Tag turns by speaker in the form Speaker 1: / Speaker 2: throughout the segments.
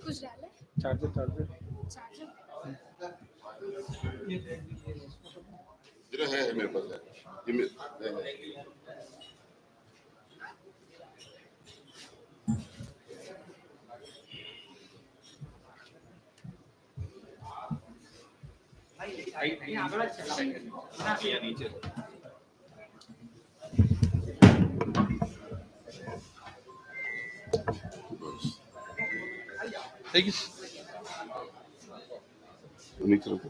Speaker 1: कुछ डाला है?
Speaker 2: चार्जर चार्जर
Speaker 1: चार्जर
Speaker 3: है मेरे पास है ये है। Take it. Mix it up.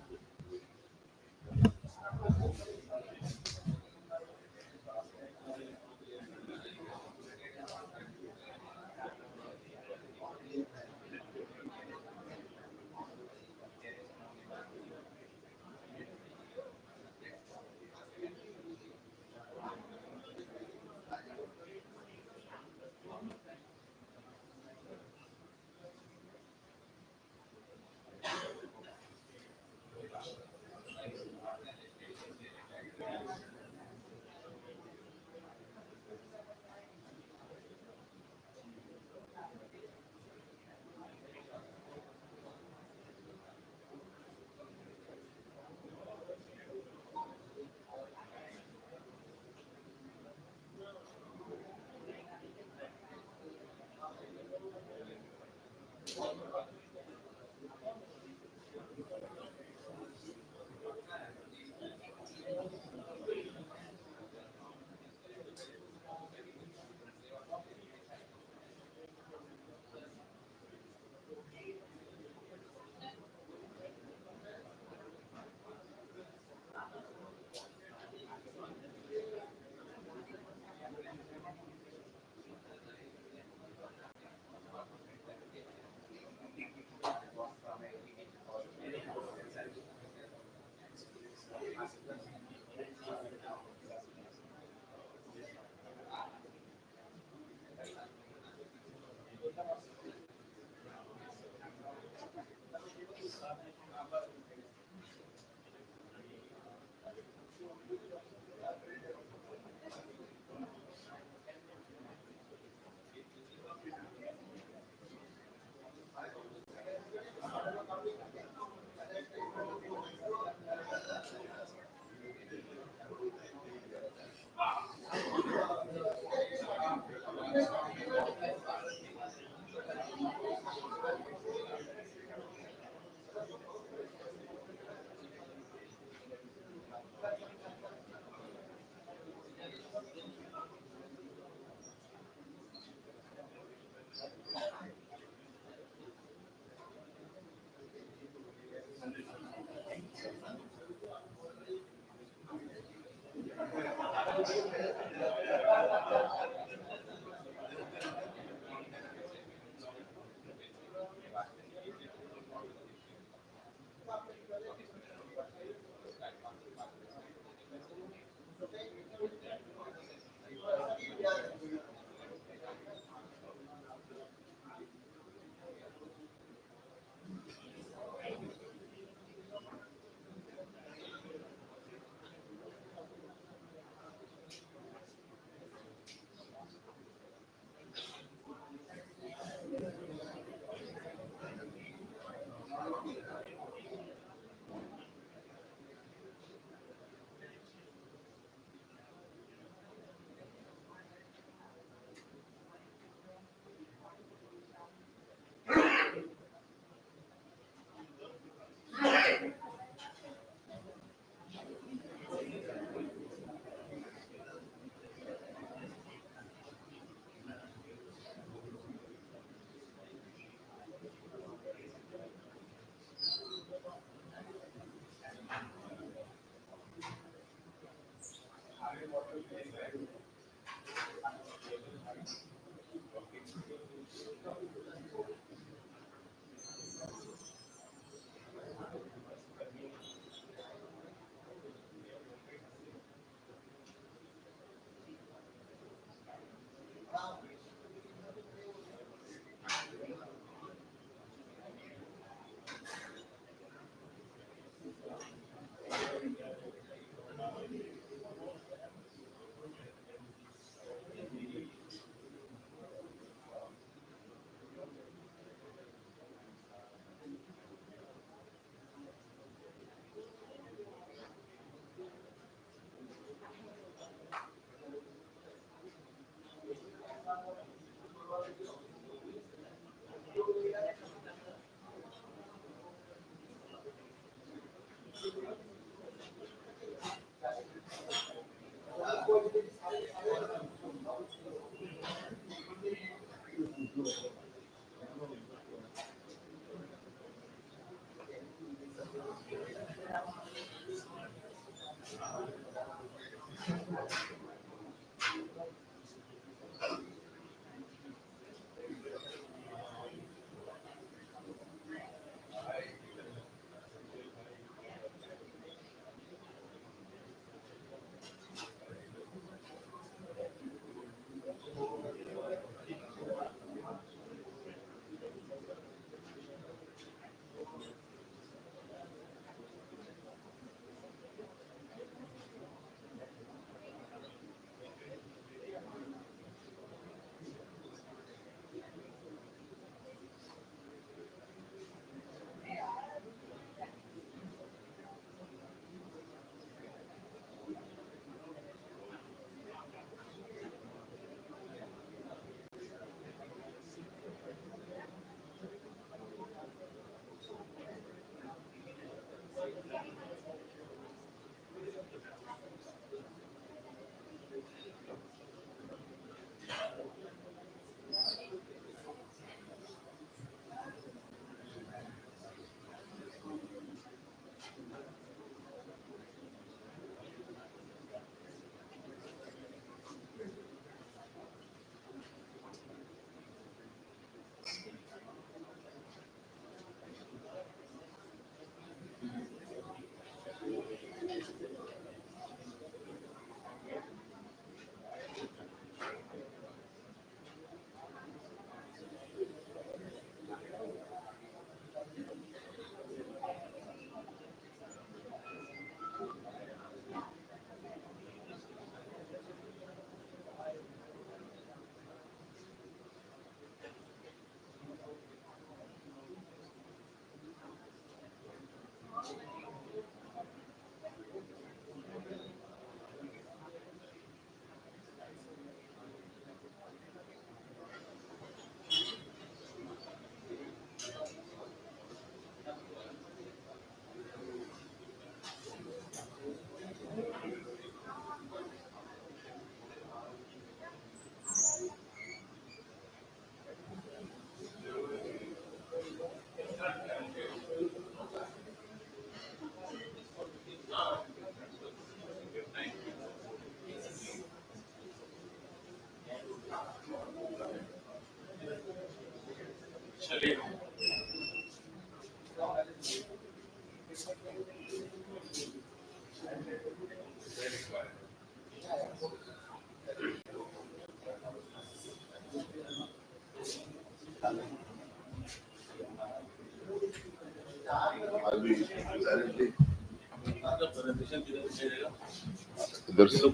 Speaker 3: इधर से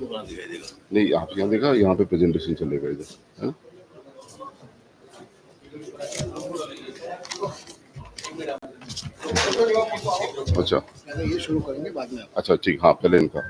Speaker 3: नहीं, आप यहाँ देखा, यहाँ पे प्रेजेंटेशन चलेगा इधर, है ना? अच्छा,
Speaker 2: ये शुरू करेंगे बाद में।
Speaker 3: अच्छा ठीक, हाँ पहले इनका।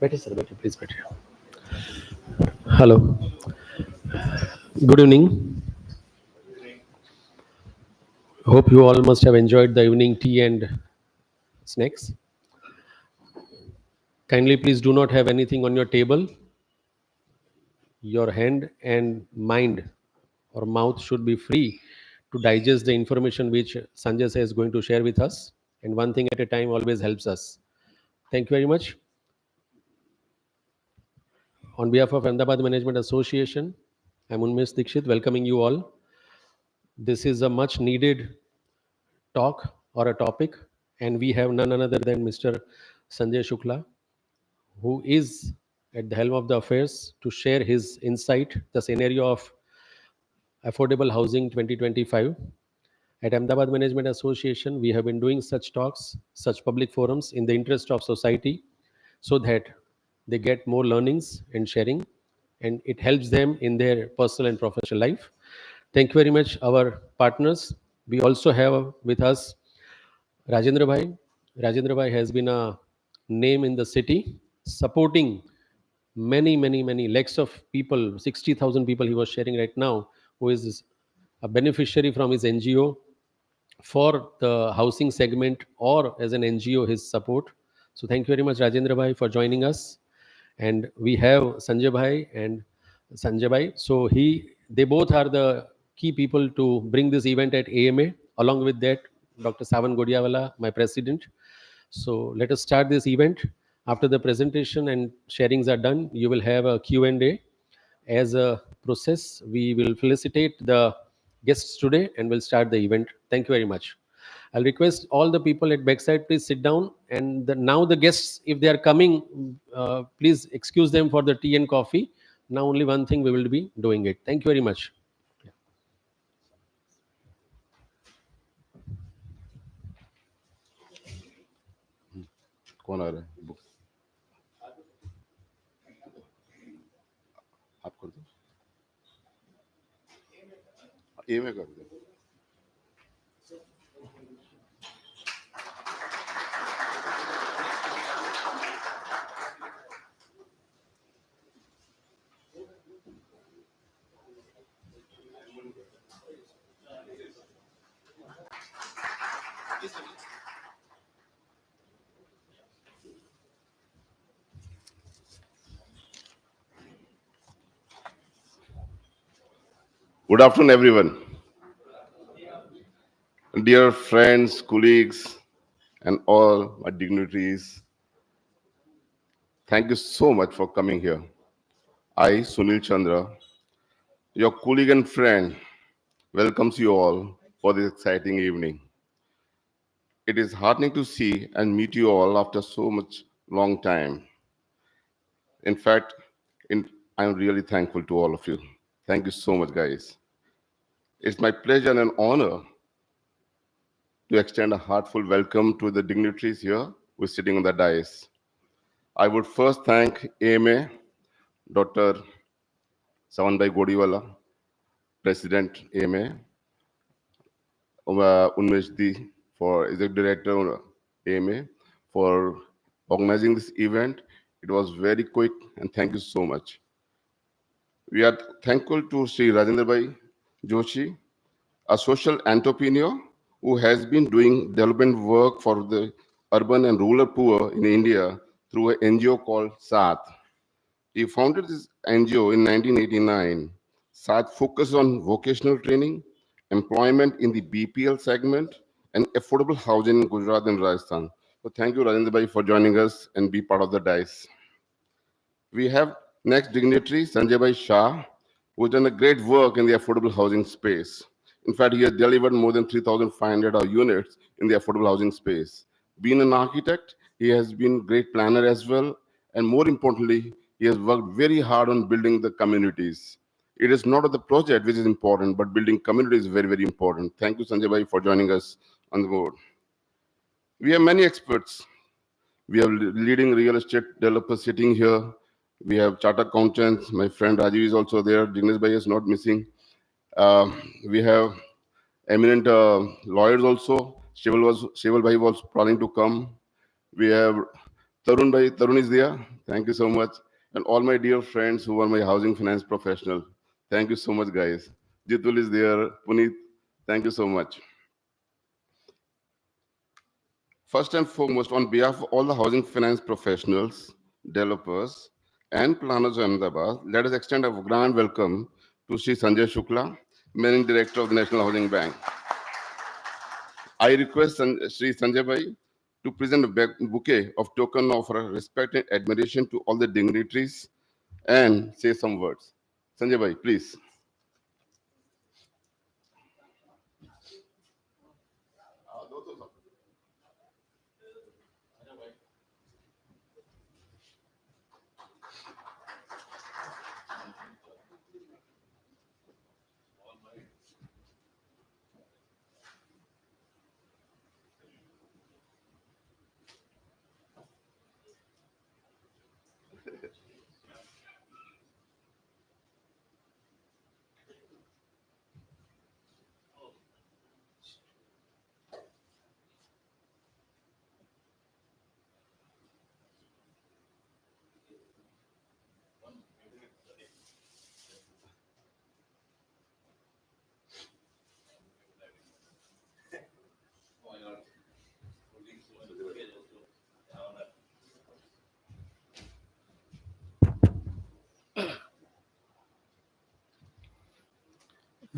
Speaker 4: बैठे सर, बैठे, प्लीज बैठे. Hello. Good evening. Hope you all must have enjoyed the evening tea and snacks. Kindly please do not have anything on your table. Your hand and mind or mouth should be free to digest the information which Sanjay is going to share with us. And one thing at a time always helps us. Thank you very much. On behalf of Ahmedabad Management Association, I'm Unmesh Dikshit, welcoming you all. This is a much needed talk or a topic, and we have none other than Mr. Sanjay Shukla, who is at the helm of the affairs to share his insight, the scenario of affordable housing 2025. At Ahmedabad Management Association, we have been doing such talks, such public forums in the interest of society so that they get more learnings and sharing, and it helps them in their personal and professional life. Thank you very much, our partners. We also have with us Rajendra Bhai. Rajendra Bhai has been a name in the city, supporting many lakhs of people, 60,000 people he was sharing right now, who is a beneficiary from his NGO for the housing segment or as an NGO, his support. So thank you very much, Rajendra Bhai, for joining us. And we have Sanjay Bhai and Sanjay Bhai. So they both are the key people to bring this event at AMA. Along with that, Dr. Savan Godiawala, my president. So let us start this event. After the presentation and sharings are done, you will have a Q&A. As a process, we will felicitate the guests today and we'll start the event. Thank you very much. I'll request all the people at backside, please sit down. And now the guests, if they are coming, please excuse them for the tea and coffee. Now only one thing we will be doing it. Thank you very much.
Speaker 3: कौन आ रहा है? Book आप कर दो, ए में कर दो. Good afternoon, everyone. Dear friends, colleagues, and all my dignitaries, thank you so much for coming here. I, Sunil Chandra, your colleague and friend, welcomes you all for this exciting evening. It is heartening to see and meet you all after so much long time. In fact, I'm really thankful to all of you. Thank you so much, guys. It's my pleasure and an honor to extend a heartfelt welcome to the dignitaries here who are sitting on the dais. I would first thank AMA, Dr. Savanbhai Godiwala, President AMA, Unmesh D, for Executive Director AMA, for organizing this event. It was very quick, and thank you so much. We are thankful to Sri Rajendra Bhai Joshi, a social entrepreneur who has been doing development work for the urban and rural poor in India through an NGO called SAT. He founded this NGO in 1989. Saj focuses on vocational training, employment in the BPL segment, and affordable housing in Gujarat and Rajasthan. So thank you, Rajendra Bhai, for joining us and be part of the DICE. We have next dignitary, Sanjay Bhai Shah, who has done a great work in the affordable housing space. In fact, he has delivered more than 3,500 units in the affordable housing space. Being an architect, he has been great planner as well, and more importantly, he has worked very hard on building the communities. It is not the project which is important, but building communities is very, very important. Thank you, Sanjay Bhai, for joining us on the board. We have many experts. We have leading real estate developers sitting here. We have chartered accountants. My friend Rajiv is also there. Dinesh Bhai is not missing. Uh, we have eminent lawyers also. Sheval Bhai was planning to come. We have Tarun Bhai. Tarun is there. Thank you so much. And all my dear friends who are my housing finance professional. Thank you so much, guys. Jitul is there. Puneet, thank you so much. First and foremost, on behalf of all the housing finance professionals, developers, and planners of Ahmedabad, let us extend a grand welcome to Sri Sanjay Shukla, Managing Director of the National Housing Bank. I request Sri Sanjay Bhai to present a bouquet of token of our respect and admiration to all the dignitaries and say some words. Sanjay Bhai, please.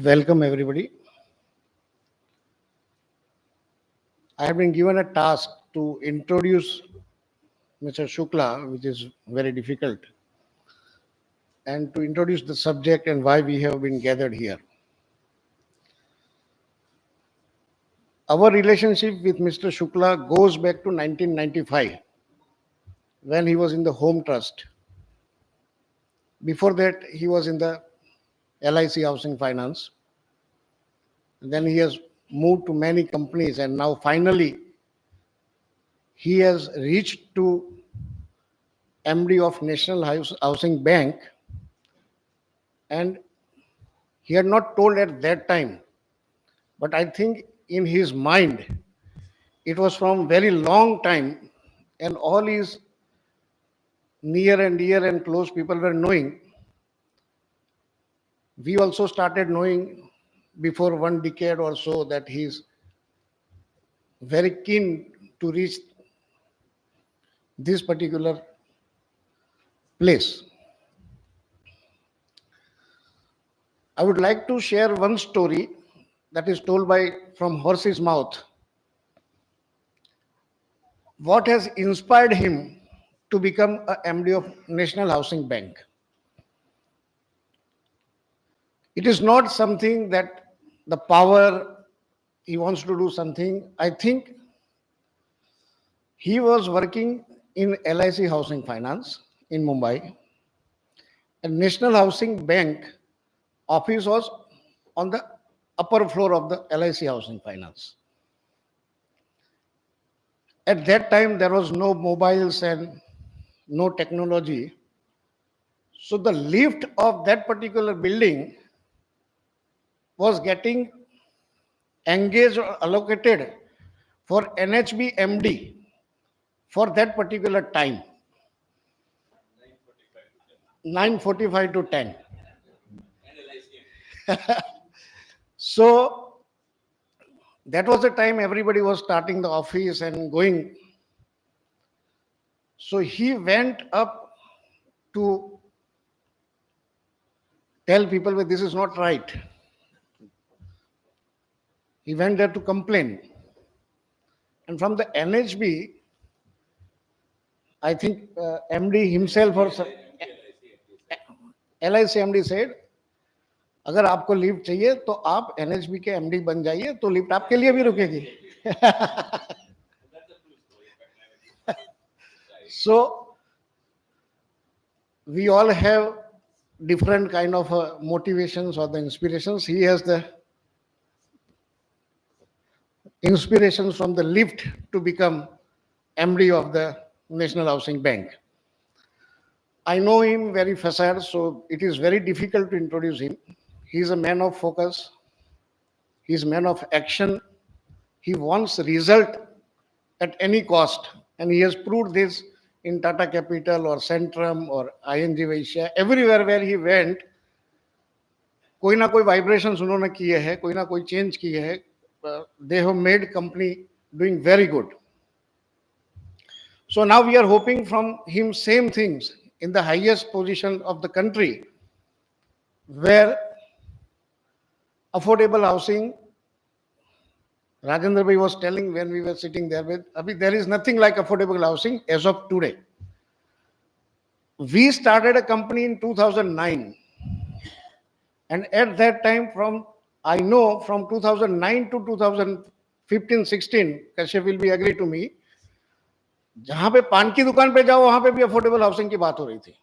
Speaker 2: Welcome, everybody. I have been given a task to introduce Mr. Shukla, which is very difficult, and to introduce the subject and why we have been gathered here. Our relationship with Mr. Shukla goes back to 1995 when he was in the Home Trust. Before that, he was in the LIC Housing Finance. Then he has moved to many companies, and now finally he has reached to MD of National Housing Bank, and he had not told at that time, but I think in his mind it was from very long time, and all his near and dear and close people were knowing. We also started knowing before 1 decade or so that he is very keen to reach this particular place. I would like to share one story that is told by from horse's mouth. What has inspired him to become a MD of National Housing Bank? It is not something that the power he wants to do something. I think he was working in LIC Housing Finance in Mumbai, and National Housing Bank office was on the upper floor of the LIC Housing Finance. At that time, there was no mobiles and no technology. So the lift of that particular building was getting engaged or allocated for NHB MD for that particular time, 9:45 to 10. So that was the time everybody was starting the office and going. So he went up to tell people that this is not right. He went there to complain. And from the NHB, I think MD himself or LIC MD said, अगर आपको lift चाहिए तो आप NHB के MD बन जाइए तो lift आपके लिए भी रुकेगी. So we all have different kind of motivations or the inspirations. He has the inspirations from the lift to become MD of the National Housing Bank. I know him very facile, so it is very difficult to introduce him. He is a man of focus. He is a man of action. He wants result at any cost, and he has proved this in Tata Capital or Centrum or ING Vaishya. Everywhere where he went, कोई ना कोई vibrations उन्होंने किए हैं, कोई ना कोई change किए हैं. They have made company doing very good. So now we are hoping from him same things in the highest position of the country, where affordable housing, Rajendra Bhai was telling when we were sitting there with, Abhi, there is nothing like affordable housing as of today. We started a company in 2009. And at that time, I know from 2009 to 2015-16, Kashyap will be agree to me, जहां पे पान की दुकान पे जाओ वहां पे भी अफोर्डेबल हाउसिंग की बात हो रही थी.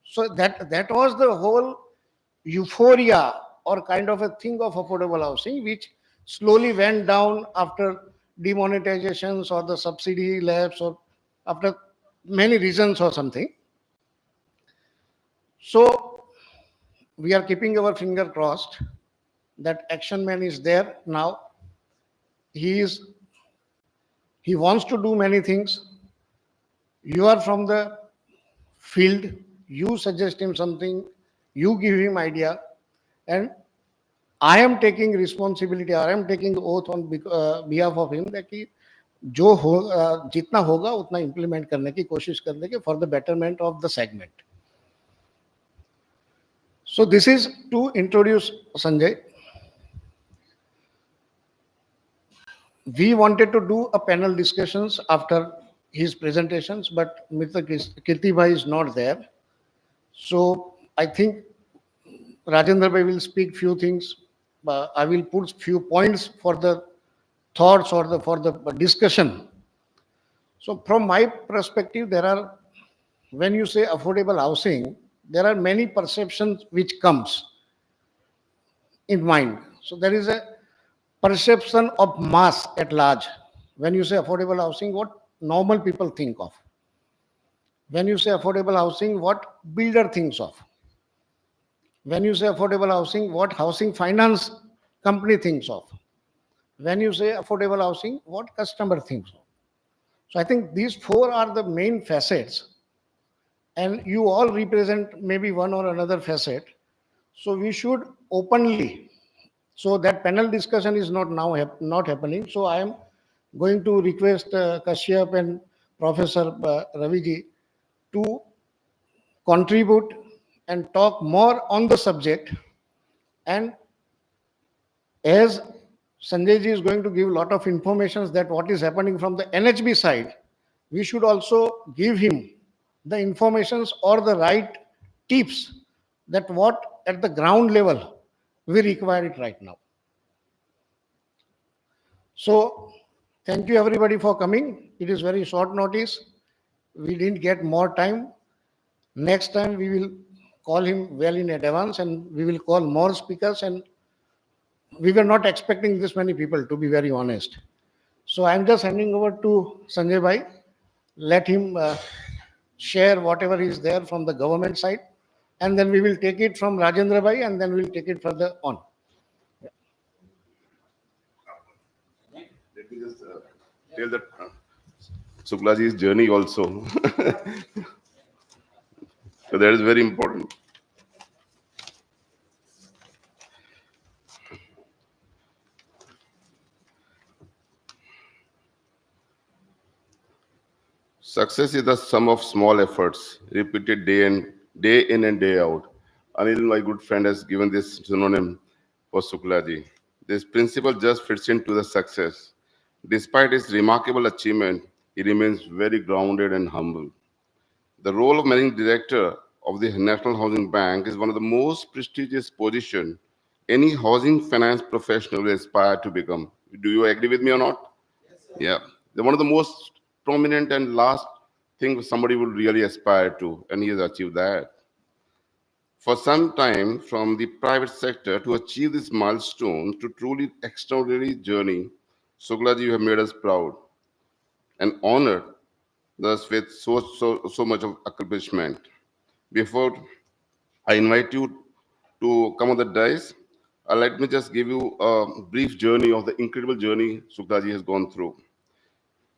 Speaker 2: So that was the whole euphoria or kind of a thing of affordable housing, which slowly went down after demonetizations or the subsidy lapse or after many reasons or something. So we are keeping our finger crossed that Action Man is there now. He wants to do many things. You are from the field, you suggest him something, you give him idea, and I am taking responsibility, I am taking oath on behalf of him that कि जो हो जितना होगा उतना implement करने की कोशिश करने के for the betterment of the segment. So this is to introduce Sanjay. We wanted to do a panel discussions after his presentations, but Mr. Kirti Bhai is not there. So I think Rajendra Bhai will speak few things. I will put few points for the thoughts or for the discussion. So from my perspective, when you say affordable housing, there are many perceptions which comes in mind. So there is a perception of mass at large. When you say affordable housing, what normal people think of. When you say affordable housing, what builder thinks of. When you say affordable housing, what housing finance company thinks of. When you say affordable housing, what customer thinks of. So I think these four are the main facets, and you all represent maybe one or another facet. So we should openly, so that panel discussion is not not happening. So I am going to request Kashyap and Professor Raviji to contribute and talk more on the subject. And as Sanjay ji is going to give a lot of information that what is happening from the NHB side, we should also give him the informations or the right tips that what at the ground level we require it right now. So thank you everybody for coming. It is very short notice. We didn't get more time. Next time we will call him well in advance and we will call more speakers, and we were not expecting this many people, to be very honest. So I'm just handing over to Sanjay Bhai. Let him share whatever is there from the government side, and then we will take it from Rajendra Bhai, and then we'll take it further on.
Speaker 3: Let me just tell that Shukla ji's journey also. So that is very important. Success is the sum of small efforts repeated day in and day out Anil, my good friend, has given this synonym for Shuklaji. This principle just fits into the success. Despite his remarkable achievement, he remains very grounded and humble. The role of managing director of the National Housing Bank is one of the most prestigious positions any housing finance professional will aspire to become. Do you agree with me or not? Yeah. They're one of the most prominent and last thing somebody would really aspire to, and he has achieved that. For some time, from the private sector to achieve this milestone to truly extraordinary journey, Suglaji, you have made us proud and honored us with so much of accomplishment. Before I invite you to come on the dais, let me just give you a brief journey of the incredible journey Suglaji has gone through.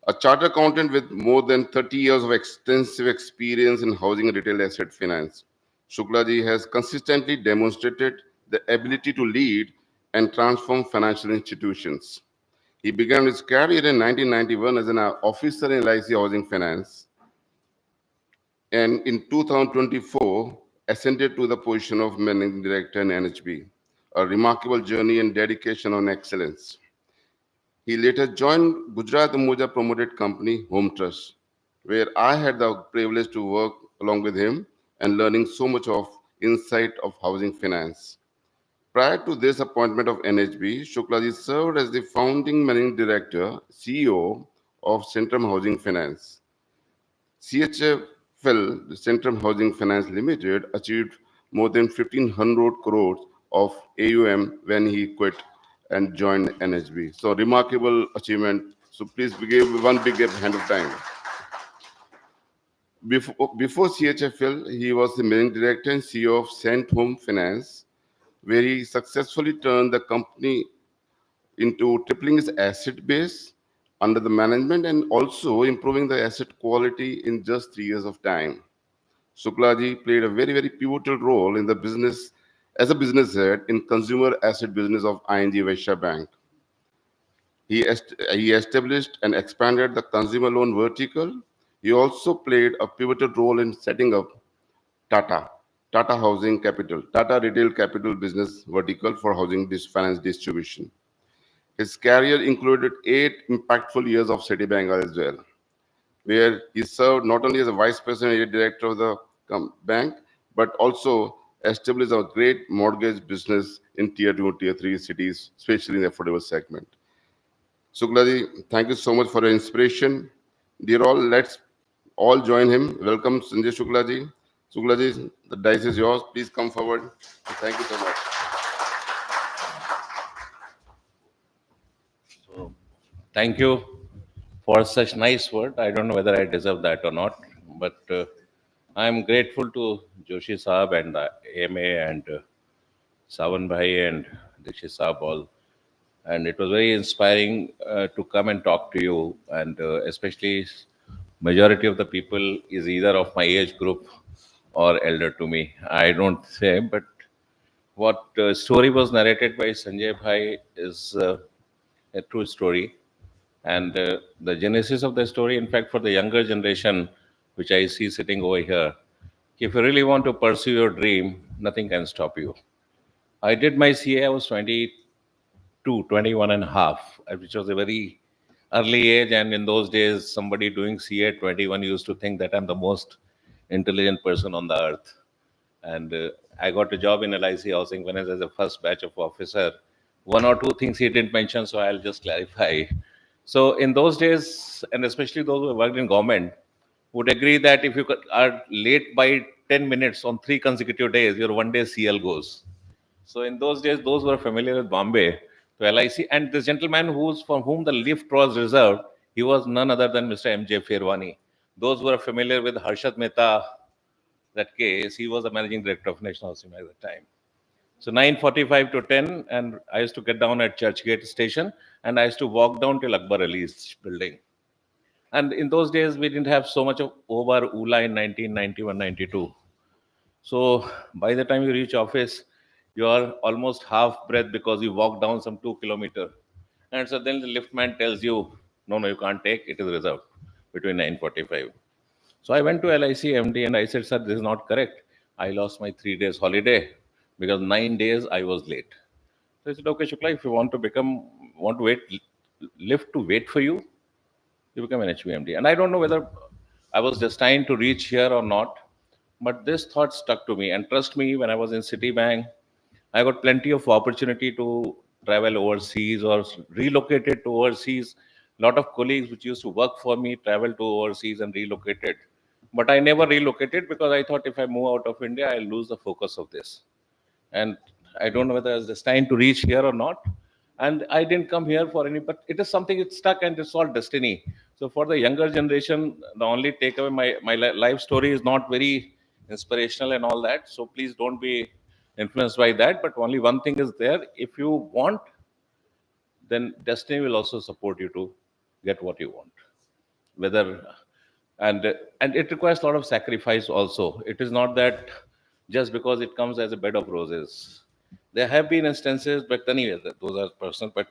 Speaker 3: A chartered accountant with more than 30 years of extensive experience in housing and retail asset finance, Shuklaji has consistently demonstrated the ability to lead and transform financial institutions. He began his career in 1991 as an officer in LIC Housing Finance and in 2024 ascended to the position of managing director in NHB, a remarkable journey and dedication on excellence. He later joined Gujarat Moja promoted company Home Trust, where I had the privilege to work along with him and learning so much of insight of housing finance. Prior to this appointment of NHB, Shuklaji served as the founding managing director, CEO of Centrum Housing Finance. CHFL, the Centrum Housing Finance Limited, achieved more than 1,500 crores of AUM when he quit and joined NHB. So remarkable achievement. So please give one big hand of time. Before CHFL, he was the managing director and CEO of Cent Home Finance, where he successfully turned the company into tripling its asset base under the management and also improving the asset quality in just 3 years of time. Suklaji played a very, very pivotal role in the business as a business head in consumer asset business of ING Vaishya Bank. He established and expanded the consumer loan vertical. He also played a pivotal role in setting up Tata, Tata Housing Capital, Tata Retail Capital Business Vertical for housing finance distribution. His career included 8 impactful years of Citibank as well, where he served not only as a vice president and director of the bank, but also established a great mortgage business in tier 2 and tier 3 cities, especially in the affordable segment. Suklaji, thank you so much for your inspiration. Dear all, let's all join him. Welcome Sanjay Shuklaji. Shuklaji, the dice is yours. Please come forward. Thank you so much.
Speaker 5: Thank you for such nice word. I don't know whether I deserve that or not, but I'm grateful to Joshi Saab and AMA and Sawan Bhai and Dikshit Saab all. And it was very inspiring to come and talk to you. And especially majority of the people is either of my age group or elder to me. I don't say, but what story was narrated by Sanjay Bhai is a true story. And the genesis of the story, in fact, for the younger generation, which I see sitting over here, if you really want to pursue your dream, nothing can stop you. I did my CA, I was 22, 21 and a half, which was a very early age. And in those days, somebody doing CA at 21 used to think that I'm the most intelligent person on the earth. And I got a job in LIC Housing Finance as a first batch of officer. One or two things he didn't mention, so I'll just clarify. So in those days, and especially those who worked in government, would agree that if you are late by 10 minutes on 3 consecutive days, your one day CL goes. So in those days, those who are familiar with Bombay, to LIC, and this gentleman who's for whom the lift was reserved, he was none other than Mr. MJ Fairwani. Those who are familiar with Harshad Mehta, that case, he was the managing director of National Housing at the time. So 9:45 to 10, and I used to get down at Churchgate station, and I used to walk down till Akbar Ali's building. And in those days, we didn't have so much of Uber, Ola in 1991, 92. So by the time you reach office, you are almost half breath because you walk down some 2 kilometers. And so then the liftman tells you, no, no, you can't take, it is reserved between 9:45. So I went to LIC MD and I said, sir, this is not correct. I lost my 3 days holiday because 9 days I was late. So I said, okay, Shukla, if you want to wait, live to wait for you, you become an HBMD. And I don't know whether I was destined to reach here or not, but this thought stuck to me. And trust me, when I was in Citibank, I got plenty of opportunity to travel overseas or relocated to overseas. A lot of colleagues which used to work for me traveled to overseas and relocated. But I never relocated because I thought if I move out of India, I'll lose the focus of this. And I don't know whether I was destined to reach here or not. And I didn't come here for any, but it is something it's stuck and it's all destiny. So for the younger generation, the only takeaway, my life story is not very inspirational and all that. So please don't be influenced by that. But only one thing is there: if you want, then destiny will also support you to get what you want. Whether and it requires a lot of sacrifice also. It is not that just because it comes as a bed of roses. There have been instances, but anyway, those are personal. But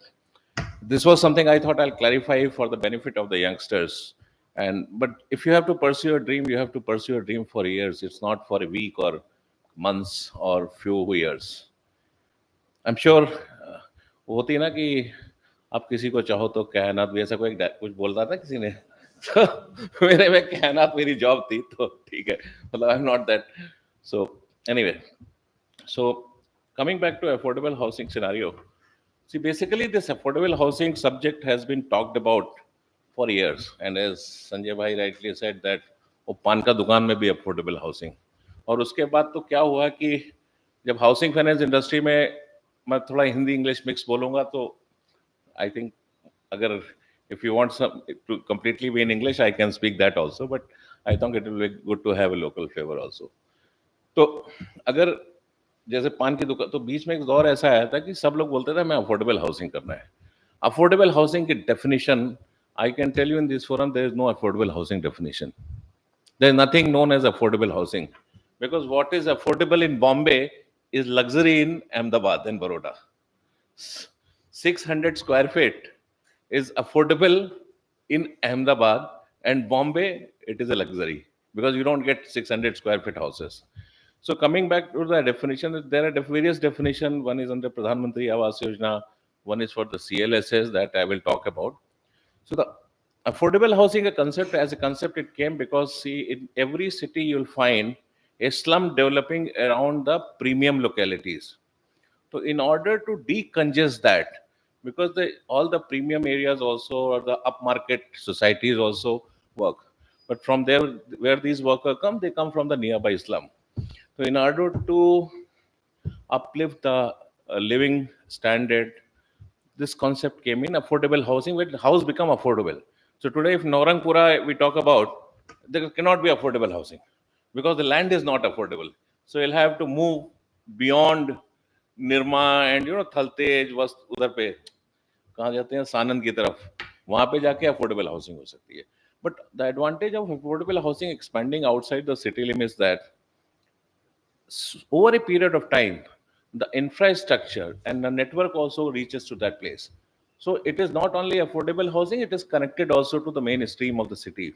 Speaker 5: this was something I thought I'll clarify for the benefit of the youngsters. And but if you have to pursue a dream, you have to pursue a dream for years. It's not for a week or months or few years. I am sure वो होती है ना कि आप किसी को चाहो तो कायनात भी, ऐसा कोई कुछ बोल रहा था किसी ने तो मेरे में कायनात मेरी जॉब थी तो ठीक है, मतलब I am not that. So anyway, so coming back to affordable housing scenario, see, basically this affordable housing subject has been talked about for years, and as Sanjay bhai rightly said that वो पान का दुकान में भी affordable housing. और उसके बाद तो क्या हुआ कि जब हाउसिंग फाइनेंस इंडस्ट्री में, मैं थोड़ा हिंदी इंग्लिश मिक्स बोलूंगा तो आई थिंक अगर if you want some to completely be in English, I can speak that also, but I think it will be good to have a local flavor also. तो अगर जैसे पान की दुकान, तो बीच में एक दौर ऐसा आया था कि सब लोग बोलते थे मैं अफोर्डेबल हाउसिंग करना है. अफोर्डेबल हाउसिंग की definition I can tell you in this forum, there is no affordable housing definition. There is nothing known as affordable housing, because what is affordable in Bombay is luxury in Ahmedabad and Baroda. 600 square feet is affordable in Ahmedabad, and Bombay it is a luxury because you don't get 600 square feet houses. So coming back to the definition, there are various definitions. One is under Pradhan Mantri Awas Yojana, one is for the CLSS that I will talk about. So the affordable housing a concept, as a concept it came because, see, in every city you'll find a slum developing around the premium localities. So in order to decongest that, because all the premium areas also, or the upmarket societies also work, but from there where these workers come, they come from the nearby slum. So in order to uplift the living standard, this concept came in affordable housing, where the house become affordable. So today, if Naurangpura we talk about, there cannot be affordable housing because the land is not affordable. So you'll have to move beyond Nirma and Thaltej was उधर पे कहाँ जाते हैं, सानंद की तरफ, वहाँ पे जाके affordable housing हो सकती है. But the advantage of affordable housing expanding outside the city limits that over a period of time, the infrastructure and the network also reaches to that place. So it is not only affordable housing, it is connected also to the mainstream of the city.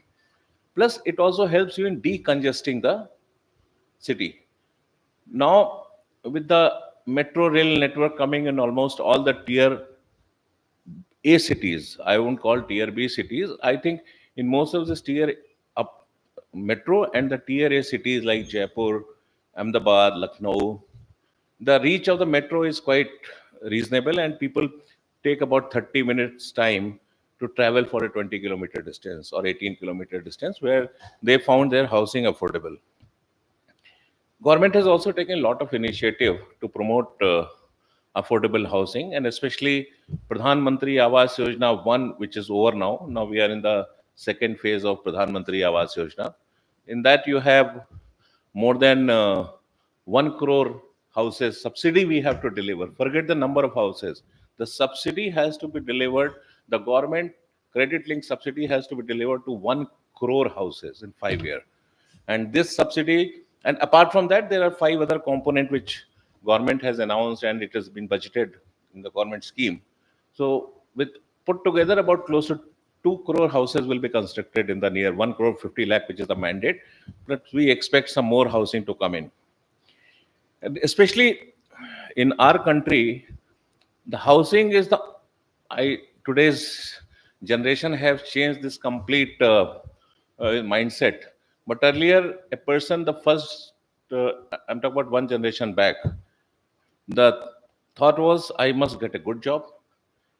Speaker 5: Plus, it also helps you in decongesting the city. Now, with the metro rail network coming in almost all the tier A cities, I won't call tier B cities. I think in most of the tier up metro and the tier A cities like Jaipur, Ahmedabad, Lucknow, the reach of the metro is quite reasonable, and people take about 30 minutes time to travel for a 20-kilometer distance or 18-kilometer distance where they found their housing affordable. Government has also taken a lot of initiative to promote affordable housing, and especially Pradhan Mantri Awas Yojana 1, which is over now. Now we are in the second phase of Pradhan Mantri Awas Yojana. In that you have more than 1 crore houses subsidy we have to deliver. Forget the number of houses. The subsidy has to be delivered. The government credit link subsidy has to be delivered to 1 crore houses in 5 years. And this subsidy, and apart from that, there are 5 other components which government has announced and it has been budgeted in the government scheme. So with put together about close to 2 crore houses will be constructed in the near 1 crore 50 lakh, which is the mandate. But we expect some more housing to come in. And especially in our country, the housing is the I today's generation have changed this complete mindset. But earlier, a person, the first, I'm talking about one generation back, the thought was I must get a good job,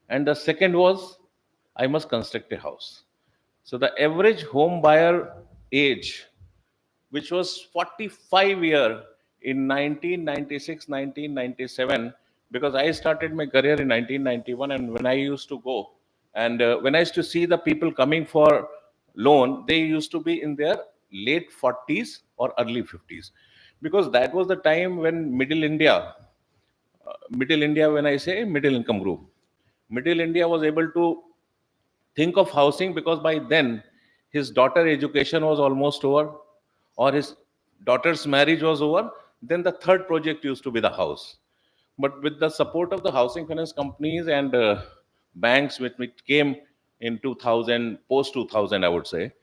Speaker 5: and the second was I must construct a house. So the average home buyer age, which was 45-year in 1996, 1997, because I started my career in 1991, and when I used to go, and when I used to see the people coming for loan, they used to be in their late 40s or early 50s, because that was the time when middle India, when I say middle income group, middle India was able to think of housing, because by then his daughter education was almost over, or his daughter's marriage was over. Then the third project used to be the house. But with the support of the housing finance companies and banks, which came in 2000, post 2000, I would say,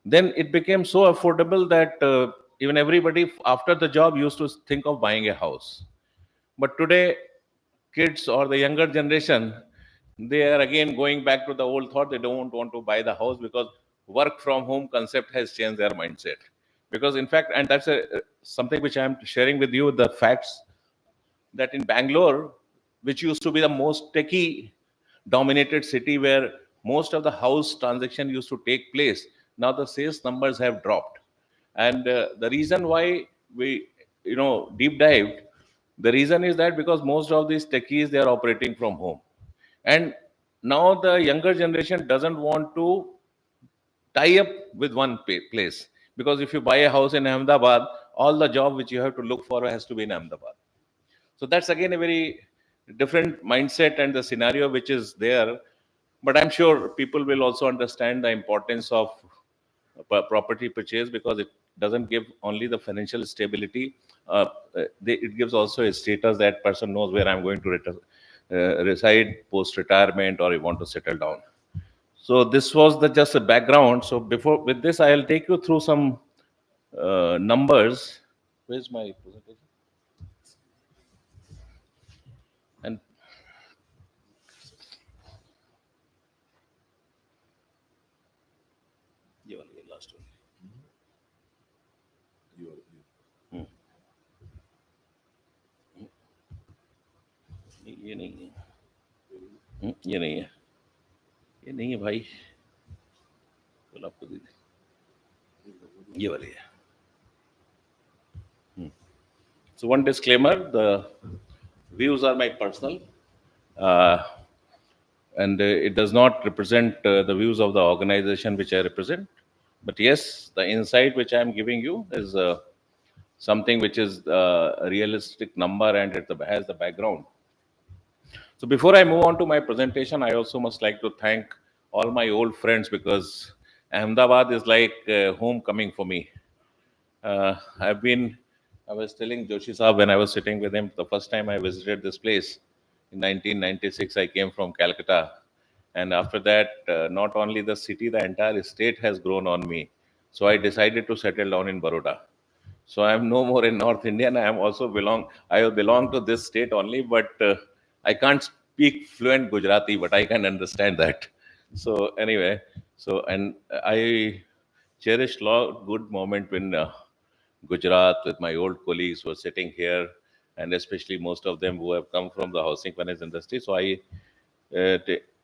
Speaker 5: then it became so affordable that even everybody after the job used to think of buying a house. But today, kids or the younger generation, they are again going back to the old thought. They don't want to buy the house because work from home concept has changed their mindset. Because in fact, and that's something which I'm sharing with you, the facts that in Bangalore, which used to be the most techie dominated city where most of the house transaction used to take place, now the sales numbers have dropped. And the reason why we, deep dived, the reason is that because most of these techies, they are operating from home. And now the younger generation doesn't want to tie up with one place, because if you buy a house in Ahmedabad, all the job which you have to look for has to be in Ahmedabad. So that's again a very different mindset and the scenario which is there. But I'm sure people will also understand the importance of property purchase, because it doesn't give only the financial stability. It gives also a status that person knows where I'm going to reside post retirement, or you want to settle down. So this was the just a background. So before with this, I'll take you through some numbers. Where's my presentation? And ये वाली है, last one. हम्म, ये नहीं है, ये नहीं है, ये नहीं है भाई, कल आपको दे दी, ये वाली है. So one disclaimer: the views are my personal, uh, and it does not represent the views of the organization which I represent. But yes, the insight which I am giving you is something which is a realistic number, and it has the background. So before I move on to my presentation, I also must like to thank all my old friends, because Ahmedabad is like homecoming for me. I was telling Joshi Saab when I was sitting with him, the first time I visited this place in 1996, I came from Calcutta. And after that, not only the city, the entire state has grown on me. So I decided to settle down in Baroda. So I am no more in North India, and I belong to this state only, but I can't speak fluent Gujarati, but I can understand that. So anyway, and I cherished a lot good moment when Gujarat with my old colleagues who are sitting here, and especially most of them who have come from the housing finance industry. So I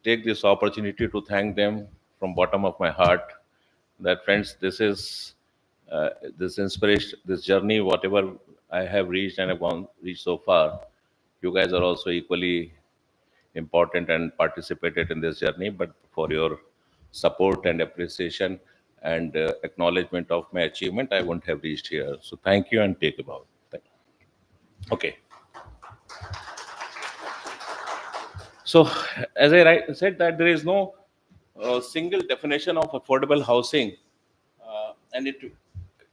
Speaker 5: take this opportunity to thank them from bottom of my heart. That friends, this is this inspiration, this journey, whatever I have reached and have reached so far. You guys are also equally important and participated in this journey. But for your support and appreciation and acknowledgement of my achievement, I wouldn't have reached here. So thank you, and take a bow. Thank you. Okay. So, as said, that there is no single definition of affordable housing, and it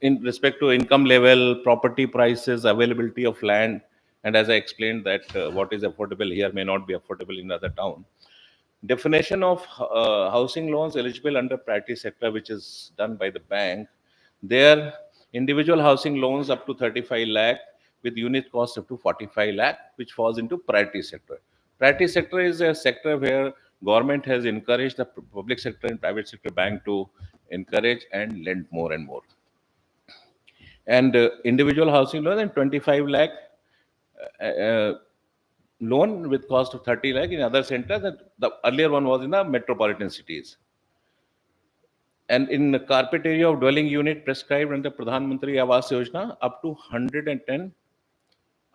Speaker 5: in respect to income level, property prices, availability of land, and as I explained that what is affordable here may not be affordable in other town. Definition of housing loans eligible under priority sector, which is done by the bank. There, individual housing loans up to 35 lakh, with unit cost up to 45 lakh, which falls into priority sector. Priority sector is a sector where government has encouraged the public sector and private sector bank to encourage and lend more and more. And individual housing loan and 25 lakh loan with cost of 30 lakh in other centers. And the earlier one was in the metropolitan cities. And in the carpet area of dwelling unit prescribed under Pradhan Mantri Awas Yojana, up to 110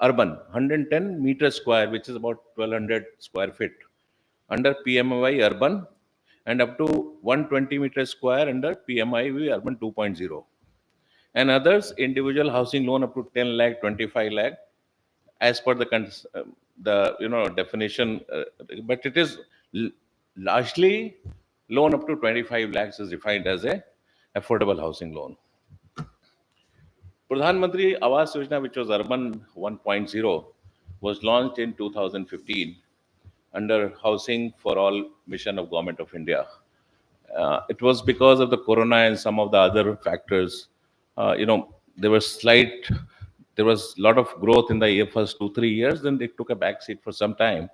Speaker 5: urban, 110 meters square, which is about 1200 square feet, under PMI urban, and up to 120 meters square under PMI urban 2.0. And others, individual housing loan up to 10 lakh, 25 lakh, as per the definition, but it is largely loan up to 25 lakhs is defined as a affordable housing loan. Pradhan Mantri Awas Yojana, which was Urban 1.0, was launched in 2015 under Housing for All mission of Government of India. It was because of the corona and some of the other factors. There was a lot of growth in the first 2-3 years. Then they took a backseat for some time,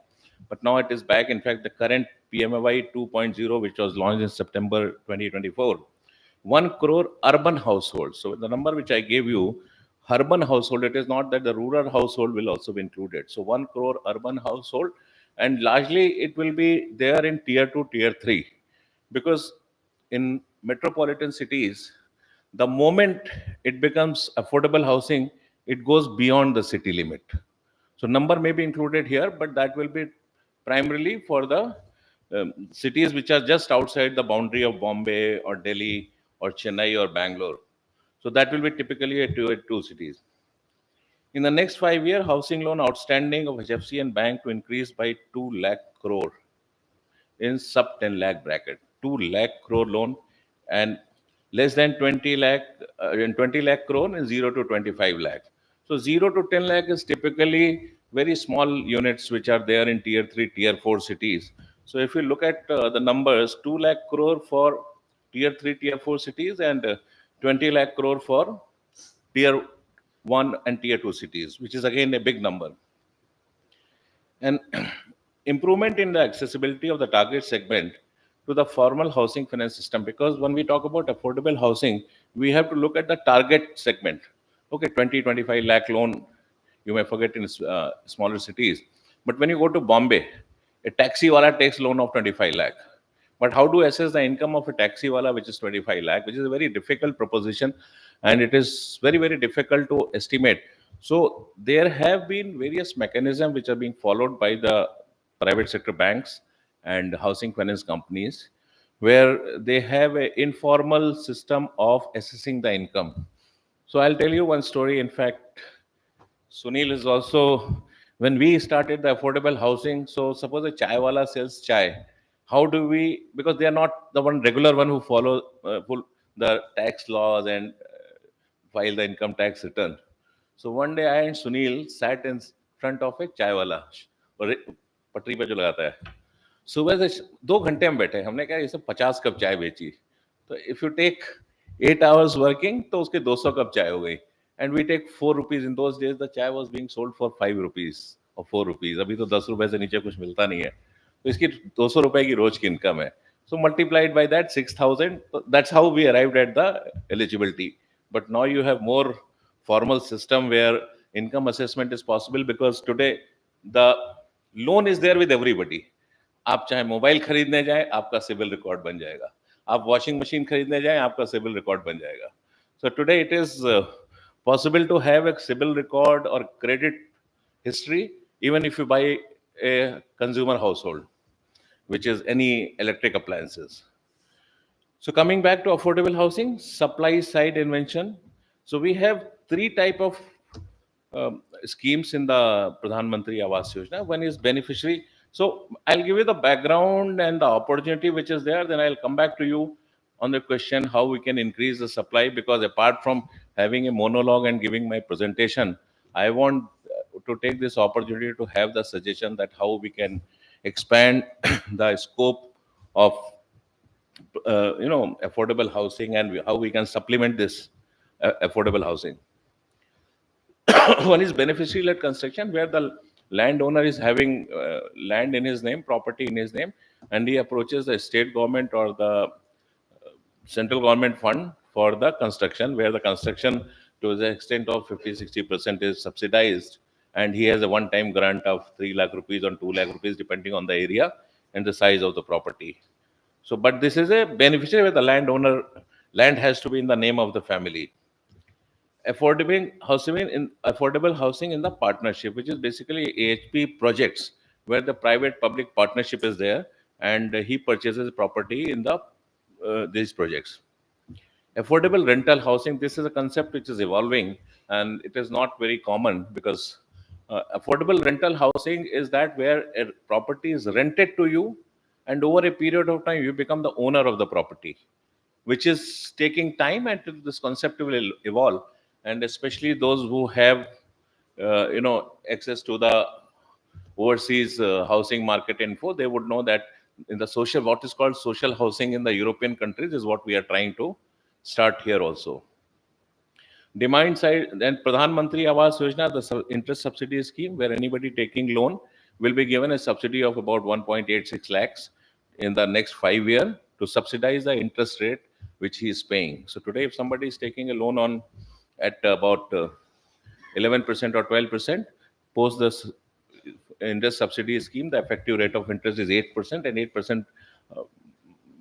Speaker 5: but now it is back. In fact, the current PMAY 2.0, which was launched in September 2024, 1 crore urban households. So the number which I gave you, urban household, it is not that the rural household will also be included. So 1 crore urban household, and largely it will be there in tier 2, tier 3, because in metropolitan cities, the moment it becomes affordable housing, it goes beyond the city limit. So number may be included here, but that will be primarily for the cities which are just outside the boundary of Bombay or Delhi or Chennai or Bangalore. So that will be typically a two cities. In the next 5 year, housing loan outstanding of HFC and bank to increase by 2 lakh crore in sub 10 lakh bracket. 2 lakh crore loan, and less than 20 lakh in 20 lakh crore and 0 to 25 lakh. So 0 to 10 lakh is typically very small units which are there in tier 3, tier 4 cities. So if you look at the numbers, 2 lakh crore for tier 3, tier 4 cities, and 20 lakh crore for tier 1 and tier 2 cities, which is again a big number. And improvement in the accessibility of the target segment to the formal housing finance system, because when we talk about affordable housing, we have to look at the target segment. Okay, 20-25 lakh loan you may forget in smaller cities, but when you go to Bombay, a taxi wala takes loan of 25 lakh. But how to assess the income of a taxi wala which is 25 lakh, which is a very difficult proposition, and it is very, very difficult to estimate. So there have been various mechanisms which are being followed by the private sector banks and housing finance companies, where they have an informal system of assessing the income. So I'll tell you one story. In fact, Sunil is also, when we started the affordable housing, so suppose a chai wala sells chai, how do we, because they are not the one regular one who follow the tax laws and file the income tax return. So one day I and Sunil sat in front of a chai wala, और पटरी पे जो लगाता है, सुबह से 2 घंटे हम बैठे, हमने कहा ये सब 50 कप चाय बेची, तो if you take 8 hours working तो उसके 200 कप चाय हो गई, and we take 4 rupees. In those days the chai was being sold for 5 rupees और 4 rupees. अभी तो 10 रुपए से नीचे कुछ मिलता नहीं है, तो इसकी 200 रुपए की रोज की इनकम है. So multiplied by that 6,000. That's how we arrived at the eligibility. But now you have more formal system where income assessment is possible, because today the loan is there with everybody. आप चाहे mobile खरीदने जाए, आपका civil record बन जाएगा. आप washing machine खरीदने जाए, आपका सिविल रिकॉर्ड बन जाएगा. So today it is possible to have a civil record or credit history even if you buy a consumer household, which is any electric appliances. So coming back to affordable housing, supply side invention. So we have 3 type of schemes in the Pradhan Mantri Awas Yojana. One is beneficiary. So I'll give you the background and the opportunity which is there. Then I'll come back to you on the question how we can increase the supply. Because apart from having a monologue and giving my presentation, I want to take this opportunity to have the suggestion that how we can expand the scope of affordable housing, and how we can supplement this affordable housing. One is beneficiary-led construction, where the landowner is having land in his name, property in his name, and he approaches the state government or the central government fund for the construction, where the construction to the extent of 50-60% is subsidized, and he has a one-time grant of 3 lakh rupees or 2 lakh rupees depending on the area and the size of the property. So, but this is a beneficiary where the landowner land has to be in the name of the family. Affordable housing in the partnership, which is basically AHP projects, where the private public partnership is there, and he purchases property in the these projects. Affordable rental housing, this is a concept which is evolving, and it is not very common, because affordable rental housing is that where a property is rented to you, and over a period of time you become the owner of the property, which is taking time, and this concept will evolve. And especially those who have access to the overseas housing market info, they would know that in the social, what is called social housing in the European countries, is what we are trying to start here also. Demand side, then Pradhan Mantri Awas Yojana, the interest subsidy scheme, where anybody taking loan will be given a subsidy of about 1.86 lakhs in the next 5 years to subsidize the interest rate which he is paying. So today, if somebody is taking a loan on at about 11% or 12%, post this interest subsidy scheme, the effective rate of interest is 8%, and 8%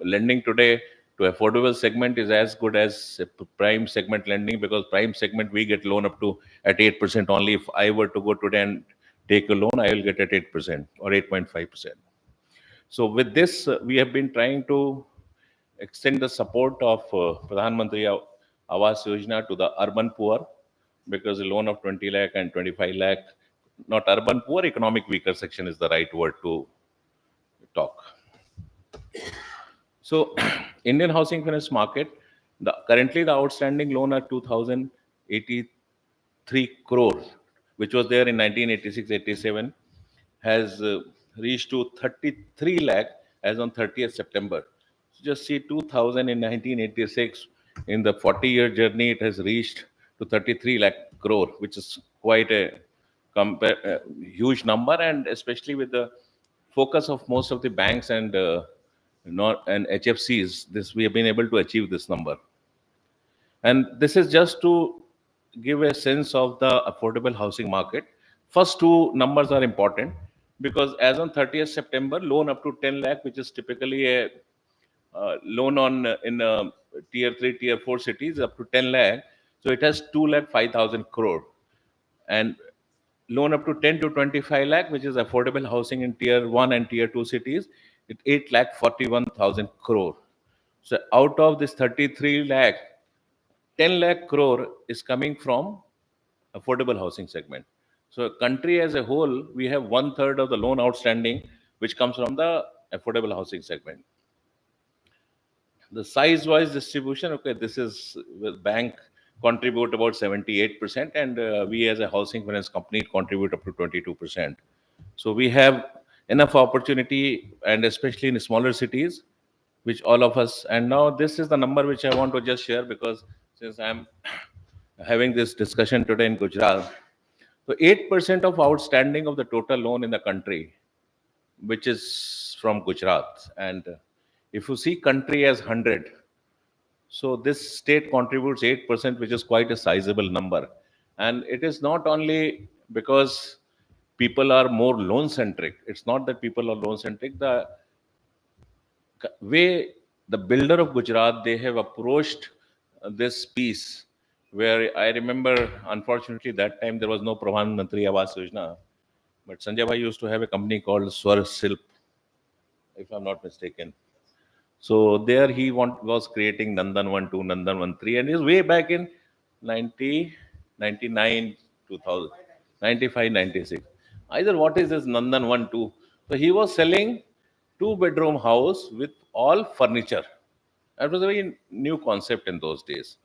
Speaker 5: lending today to affordable segment is as good as prime segment lending, because prime segment we get loan up to at 8% only. If I were to go today and take a loan, I will get at 8% or 8.5%. So with this, we have been trying to extend the support of Pradhan Mantri Awas Yojana to the urban poor, because a loan of 20 lakh and 25 lakh, not urban poor, economic weaker section is the right word to talk. So, Indian housing finance market, currently the outstanding loan are 2,083 crores, which was there in 1986-87, has reached to 33 lakh as on 30th September. So just see 2,000 in 1986, in the 40-year journey, it has reached to 33 lakh crore, which is quite a huge number, and especially with the focus of most of the banks and HFCs, this we have been able to achieve this number. And this is just to give a sense of the affordable housing market. First two numbers are important, because as on 30th September, loan up to 10 lakh, which is typically a loan on in tier 3, tier 4 cities up to 10 lakh. So it has 2 lakh 5,000 crore. And loan up to 10 to 25 lakh, which is affordable housing in tier 1 and tier 2 cities, it 8 lakh 41,000 crore. So out of this 33 lakh, 10 lakh crore is coming from affordable housing segment. So country as a whole, we have 1/3 of the loan outstanding, which comes from the affordable housing segment. The size-wise distribution, okay, this is with bank contribute about 78%, and we as a housing finance company contribute up to 22%. So we have enough opportunity, and especially in smaller cities, which all of us, and now this is the number which I want to just share, because since I'm having this discussion today in Gujarat, so 8% of outstanding of the total loan in the country, which is from Gujarat. And if you see country as 100, so this state contributes 8%, which is quite a sizable number. And it is not only because people are more loan centric. It's not that people are loan centric. The way the builder of Gujarat, they have approached this piece, where I remember, unfortunately, that time there was no Pradhan Mantri Awas Yojana, but Sanjay Bhai used to have a company called Swar Silp, if I'm not mistaken. So there he was creating Nandan 1, 2, Nandan 1, 3, and it was way back in 90, 99, 2000, 95, 96. Either what is this Nandan 1, 2? So he was selling 2-bedroom house with all furniture. That was a very new concept in those days.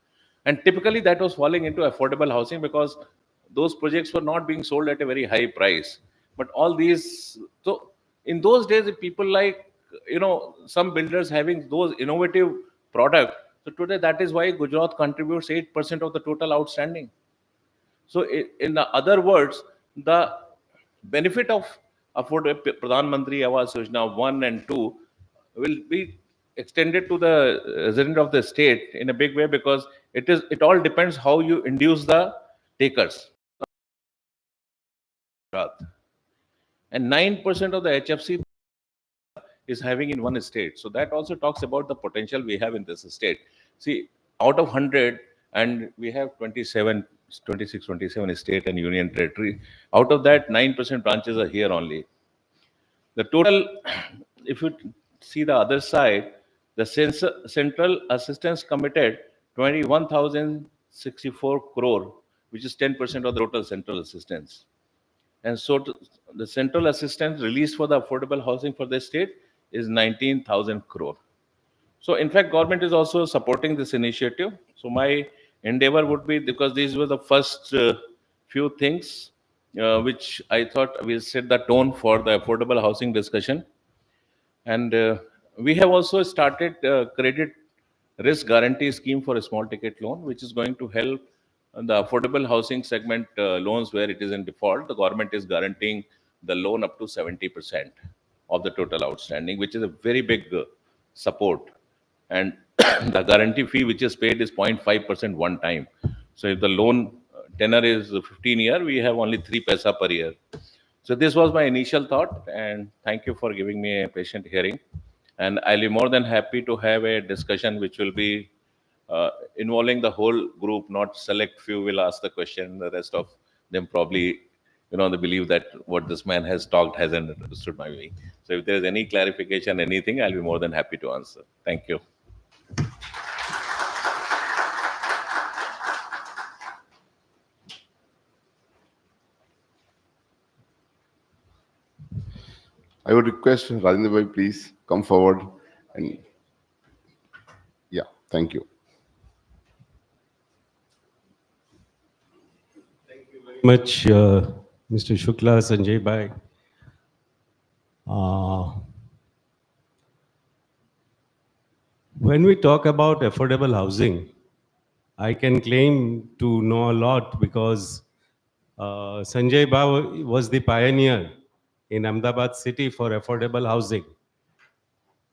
Speaker 5: And typically that was falling into affordable housing, because those projects were not being sold at a very high price. But all these, so in those days, people like, some builders having those innovative product. So today, that is why Gujarat contributes 8% of the total outstanding. So in the other words, the benefit of Pradhan Mantri Awas Yojana 1 and 2 will be extended to the resident of the state in a big way, because it all depends how you induce the takers. And 9% of the HFC is having in one state. So that also talks about the potential we have in this state. See, out of 100, and we have 27, 26, 27 state and union territory. Out of that, 9% branches are here only. The total, if you see the other side, the central assistance committed 21,064 crore, which is 10% of the total central assistance. And so the central assistance released for the affordable housing for the state is 19,000 crore. So in fact, government is also supporting this initiative. So my endeavor would be, because these were the first few things which I thought will set the tone for the affordable housing discussion. And we have also started credit risk guarantee scheme for a small ticket loan, which is going to help the affordable housing segment loans where it is in default. The government is guaranteeing the loan up to 70% of the total outstanding, which is a very big support. And the guarantee fee which is paid is 0.5% one time. So if the loan tenor is 15 year, we have only 3 paisa per year. So this was my initial thought, and thank you for giving me a patient hearing. And I'll be more than happy to have a discussion which will be involving the whole group, not select few will ask the question. The rest of them probably, they believe that what this man has talked hasn't understood my way. So if there is any clarification, anything, I'll be more than happy to answer. Thank you.
Speaker 3: I would request Rajendra bhai, please come forward. And yeah, thank you.
Speaker 6: Much, Mr. Shukla, Sanjay bhai. When we talk about affordable housing, I can claim to know a lot because Sanjay bhai was the pioneer in Ahmedabad city for affordable housing.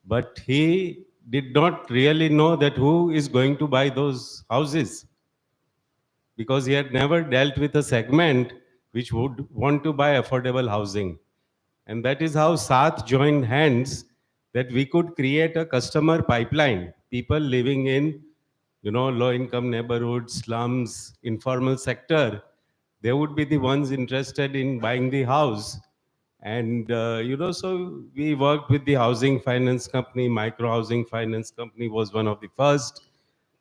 Speaker 6: But he did not really know that who is going to buy those houses, because he had never dealt with a segment which would want to buy affordable housing. And that is how Saath joined hands, that we could create a customer pipeline. People living in, low-income neighborhoods, slums, informal sector, they would be the ones interested in buying the house. And, so we worked with the housing finance company. Micro housing finance company was one of the first,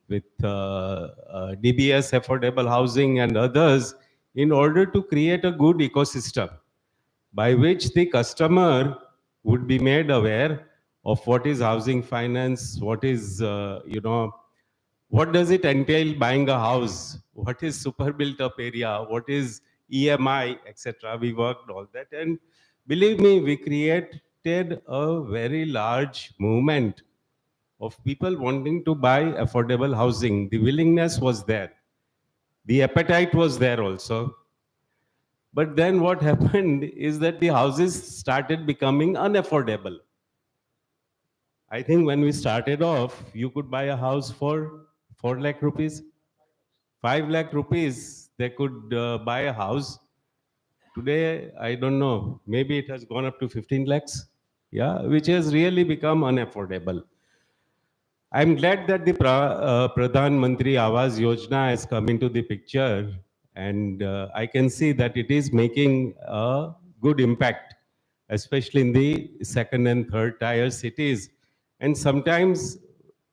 Speaker 6: with DBS affordable housing and others, in order to create a good ecosystem by which the customer would be made aware of what is housing finance, what is, what does it entail buying a house, what is super built up area, what is EMI, etc. We worked all that. And believe me, we created a very large movement of people wanting to buy affordable housing. The willingness was there. The appetite was there also. But then what happened is that the houses started becoming unaffordable. I think when we started off, you could buy a house for 4 lakh rupees. 5 lakh rupees, they could buy a house. Today, I don't know, maybe it has gone up to 15 lakhs, yeah, which has really become unaffordable. I'm glad that the Pradhan Mantri Awas Yojana has come into the picture, and I can see that it is making a good impact, especially in the second and third tier cities. And sometimes,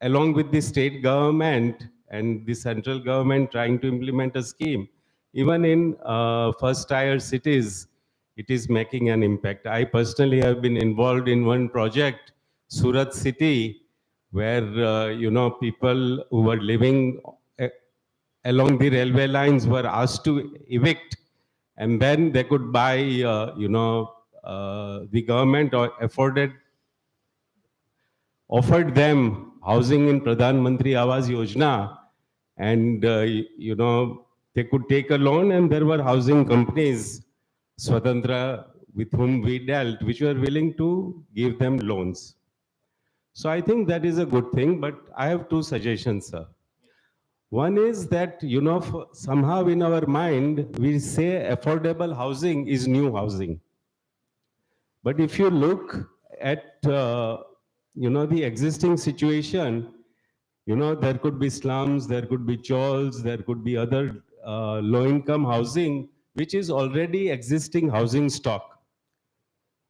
Speaker 6: along with the state government and the central government trying to implement a scheme, even in first tier cities, it is making an impact. I personally have been involved in one project, Surat City, where people who were living along the railway lines were asked to evict, and then they could buy, the government offered them housing in Pradhan Mantri Awas Yojana, and They could take a loan, and there were housing companies, Swatantra, with whom we dealt, which were willing to give them loans. So I think that is a good thing, but I have two suggestions, sir. One is that, somehow in our mind, we say affordable housing is new housing. But if you look at, the existing situation, there could be slums, there could be chawls, there could be other low-income housing, which is already existing housing stock.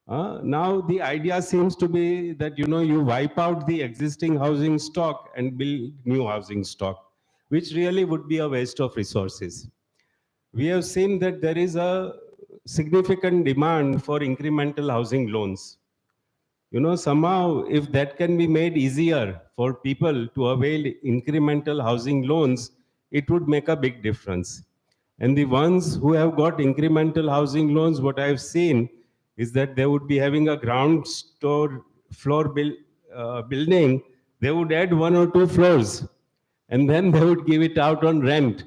Speaker 6: Now the idea seems to be that, you wipe out the existing housing stock and build new housing stock, which really would be a waste of resources. We have seen that there is a significant demand for incremental housing loans. Somehow, if that can be made easier for people to avail incremental housing loans, it would make a big difference. And the ones who have got incremental housing loans, what I've seen is that they would be having a ground floor building, they would add 1 or 2 floors, and then they would give it out on rent.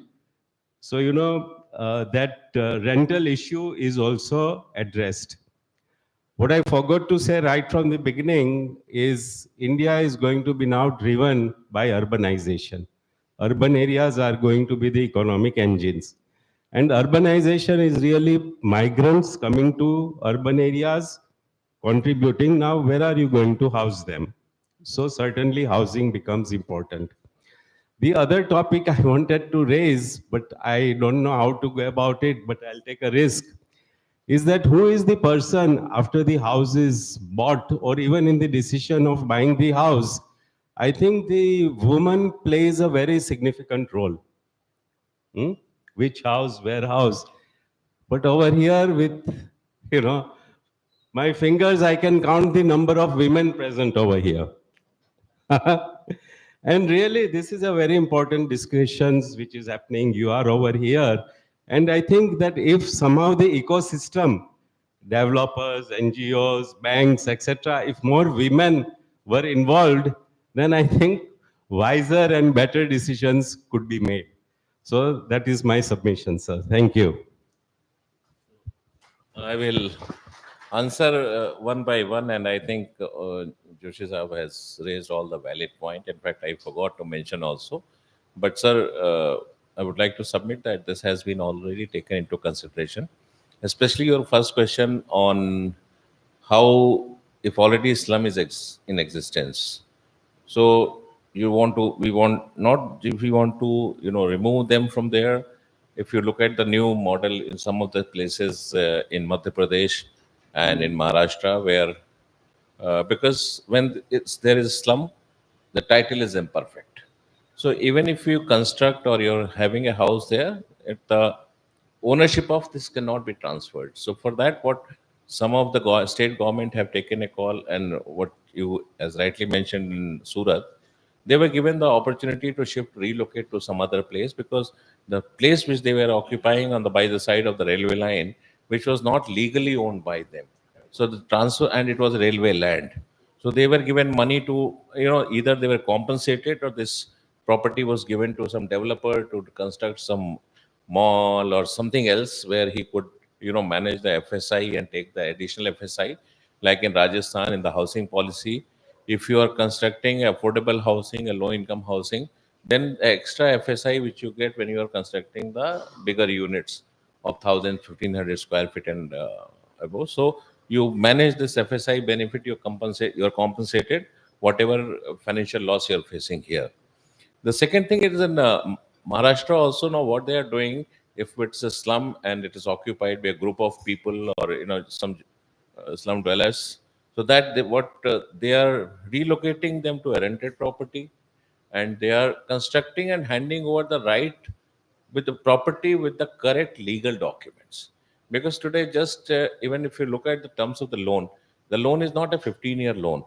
Speaker 6: So, that rental issue is also addressed. What I forgot to say right from the beginning is India is going to be now driven by urbanization. Urban areas are going to be the economic engines. And urbanization is really migrants coming to urban areas, contributing. Now, where are you going to house them? So certainly housing becomes important. The other topic I wanted to raise, but I don't know how to go about it, but I'll take a risk, is that who is the person after the house is bought or even in the decision of buying the house? I think the woman plays a very significant role. Which house, where house? But over here with, you know, my fingers, I can count the number of women present over here. And really, this is a very important discussions which is happening. You are over here. And I think that if somehow the ecosystem, developers, NGOs, banks, etc., if more women were involved, then I think wiser and better decisions could be made. So that is my submission, sir. Thank you.
Speaker 5: I will answer one by one, and I think Joshi Saab has raised all the valid point. In fact, I forgot to mention also. But sir, I would like to submit that this has been already taken into consideration, especially your first question on how if already slum is in existence. So we want not if we want to remove them from there. If you look at the new model in some of the places in Madhya Pradesh and in Maharashtra, where because when there is slum, the title is imperfect. So even if you construct or you're having a house there, the ownership of this cannot be transferred. So for that, what some of the state government have taken a call, and what you as rightly mentioned in Surat, they were given the opportunity to relocate to some other place, because the place which they were occupying on the by the side of the railway line, which was not legally owned by them. So the transfer, and it was railway land. So they were given money to, either they were compensated or this property was given to some developer to construct some mall or something else where he could, manage the FSI and take the additional FSI. Like in Rajasthan, in the housing policy, if you are constructing affordable housing, a low income housing, then the extra FSI which you get when you are constructing the bigger units of 1,000, 1,500 square feet and above. So you manage this FSI benefit, you're compensated whatever financial loss you're facing here. The second thing is in Maharashtra also now what they are doing, if it's a slum and it is occupied by a group of people or some slum dwellers, so that they are relocating them to a rented property, and they are constructing and handing over the right with the property with the correct legal documents. Because today, just even if you look at the terms of the loan is not a 15-year loan.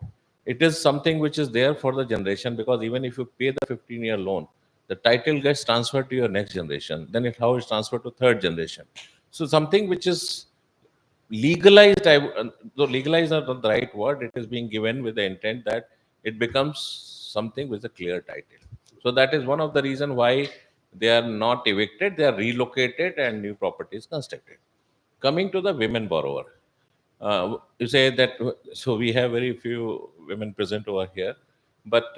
Speaker 5: It is something which is there for the generation, because even if you pay the 15-year loan, the title gets transferred to your next generation. Then how it's transferred to third generation. So something which is legalized, though legalized is not the right word, it is being given with the intent that it becomes something with a clear title. So that is one of the reason why They are not evicted, they are relocated and new property is constructed. Coming to the women borrower, you say that, so we have very few women present over here, but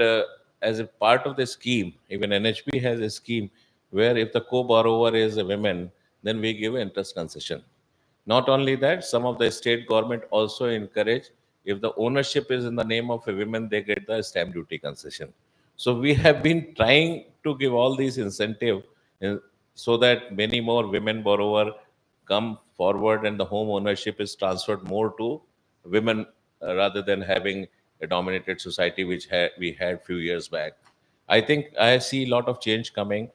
Speaker 5: as a part of the scheme, even NHB has a scheme where if the co-borrower is a woman, then we give interest concession. Not only that, some of the state government also encourage, if the ownership is in the name of a woman, they get the stamp duty concession. So we have been trying to give all these incentive so that many more women borrower come forward and the home ownership is transferred more to women rather than having a dominated society which we had few years back. I think I see a lot of change coming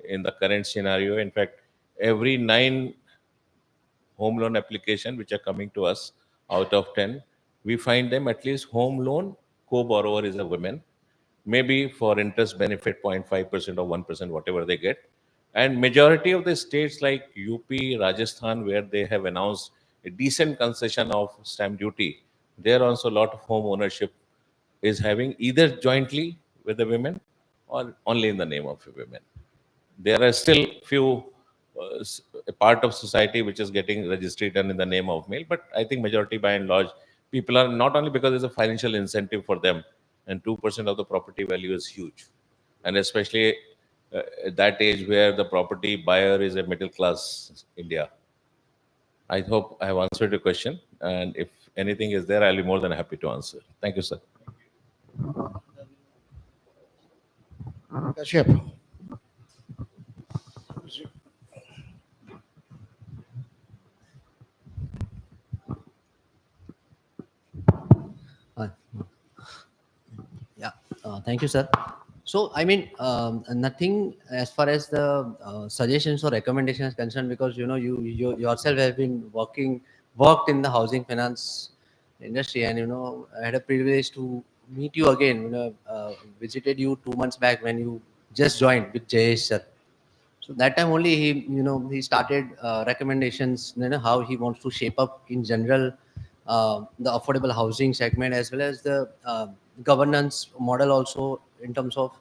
Speaker 5: in the current scenario. In fact, every 9 home loan application which are coming to us, out of 10 we find them at least home loan co-borrower is a woman, maybe for interest benefit 0.5% or 1%, whatever they get. And majority of the states like UP, Rajasthan, where they have announced a decent concession of stamp duty, there also a lot of home ownership is having either jointly with the women or only in the name of a women. There are still few a part of society which is getting registered and in the name of male, but I think majority by and large people are, not only because there's a financial incentive for them, and 2% of the property value is huge, and especially at that age where the property buyer is a middle class India. I hope I have answered your question, and if anything is there, I'll be more than happy to answer. Thank you, sir.
Speaker 2: Kashyap.
Speaker 7: Uh, Yeah, thank you, sir. So, I mean, nothing as far as the suggestions or recommendations is concerned, because you yourself have been worked in the housing finance industry, and I had a privilege to meet you again. Visited you 2 months back when you just joined with Jayesh sir. So that time only he started recommendations, how he wants to shape up in general the affordable housing segment, as well as the governance model also, in terms of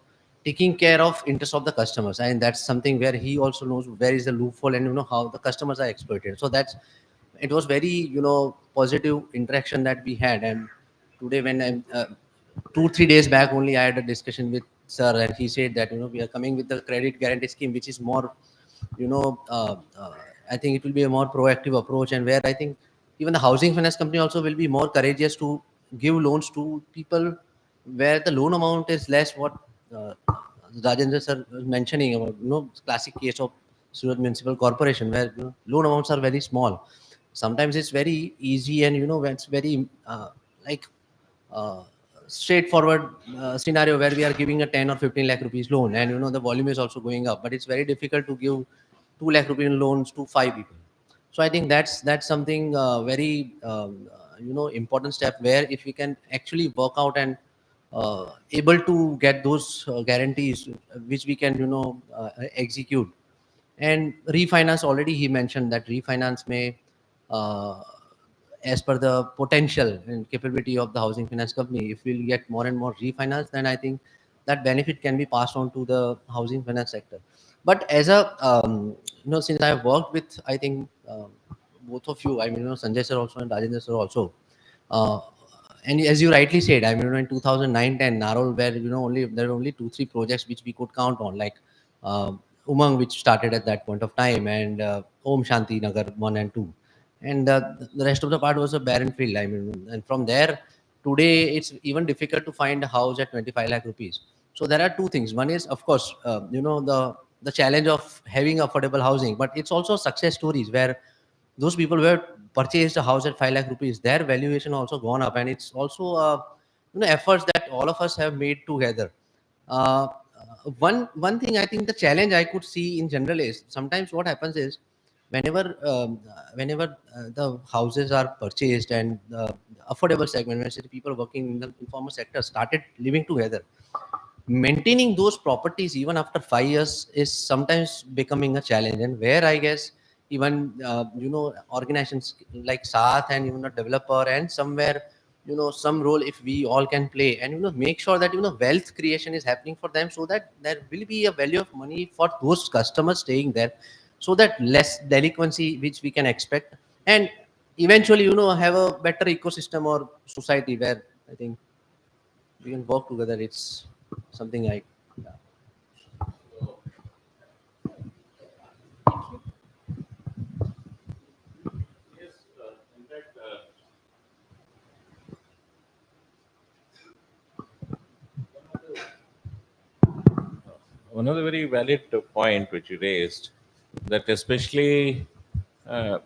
Speaker 7: taking care of interest of the customers. And that's something where he also knows where is the loophole, and how the customers are exploited. So it was very positive interaction that we had. And today when I 2 3 days back only, I had a discussion with sir, and he said that we are coming with the credit guarantee scheme, which is more, you know, uh, uh, I think it will be a more proactive approach, and where I think even the housing finance company also will be more courageous to give loans to people where the loan amount is less. What uh, Rajendra sir was mentioning about, classic case of Surat Municipal Corporation, where loan amounts are very small. Sometimes it's very easy, and when it's very like uh, straightforward scenario where we are giving a 10 or 15 lakh rupees loan, and the volume is also going up, but it's very difficult to give 2 lakh rupees loans to 5 people. So I think that's something very important step, where if we can actually work out and able to get those guarantees, which we can execute. And refinance, already he mentioned that refinance may uh, as per the potential and capability of the housing finance company, if we'll get more and more refinance, then I think that benefit can be passed on to the housing finance sector. But as a since I have worked with, I think, both of you, I mean, Sanjay sir also and Rajendra sir also, uh, and as you rightly said, I mean, in 2009-10 Narol, where only there were only 2 3 projects which we could count on, like uh, Umang, which started at that point of time, and Om Shanti Nagar 1 and 2, and the rest of the part was a barren field. I mean, and from there, today it's even difficult to find a house at 25 lakh rupees. So there are two things. One is, of course, the challenge of having affordable housing, but it's also success stories where those people who have purchased a house at 5 lakh rupees, their valuation also gone up, and it's also efforts that all of us have made together. Uh, one thing, I think the challenge I could see in general is, sometimes what happens is, whenever the houses are purchased, and the affordable segment, when say the people working in the informal sector started living together, maintaining those properties even after 5 years is sometimes becoming a challenge. And where I guess even organizations like Saath, and even a developer, and somewhere some role if we all can play, and make sure that wealth creation is happening for them, so that there will be a value of money for those customers staying there, so that less delinquency which we can expect, and eventually have a better ecosystem or society where I think we can work together. It's something like, yeah.
Speaker 5: One of the very valid point which you raised, that especially uh,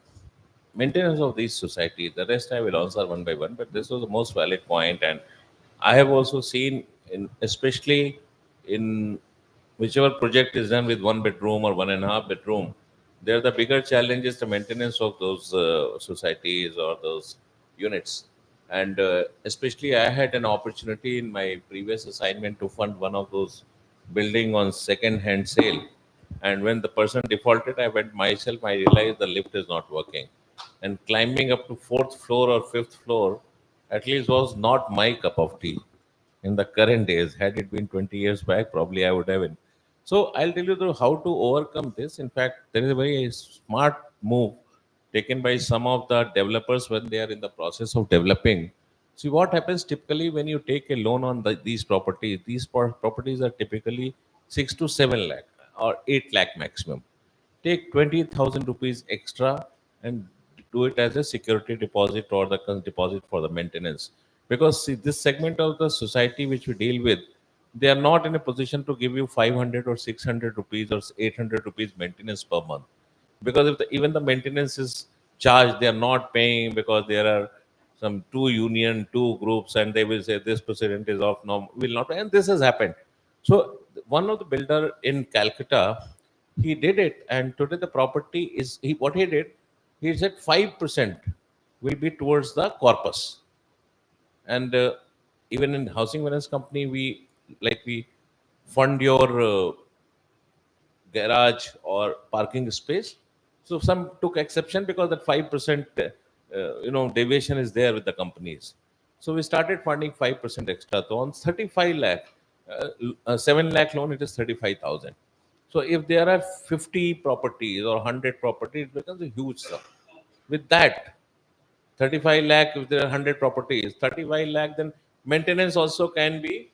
Speaker 5: maintenance of these society, the rest I will answer one by one, but this was the most valid point. And I have also seen, in especially in whichever project is done with one bedroom or 1.5 bedroom, there the bigger challenge is the maintenance of those societies or those units. And especially I had an opportunity in my previous assignment to fund one of those building on second hand sale. And when the person defaulted, I went myself, I realized the lift is not working, and climbing up to fourth floor or fifth floor at least was not my cup of tea in the current days. Had it been 20 years back, probably I would have been. So I'll tell you how to overcome this. In fact, there is a very smart move taken by some of the developers when they are in the process of developing. See what happens typically when you take a loan on these properties. These properties are typically 6 to 7 lakh or 8 lakh maximum. Take 20,000 rupees extra and do it as a security deposit or the deposit for the maintenance. Because see, this segment of the society which we deal with, they are not in a position to give you 500 or 600 rupees or 800 rupees maintenance per month. Because if even the maintenance is charged, they are not paying, because there are some two groups, and they will say this president is off, no, will not pay, and this has happened. So one of the builder in Calcutta, he did it, and today the property is, he what he did, he said 5% will be towards the corpus. And even in housing finance company, we fund your garage or parking space. So some took exception because that 5% deviation is there with the companies. So we started funding 5% extra. So on 35 lakh, 7 lakh loan, it is 35,000. So if there are 50 properties or 100 properties, it becomes a huge sum. With that, 35 lakh, if there are 100 properties, 35 lakh, then maintenance also can be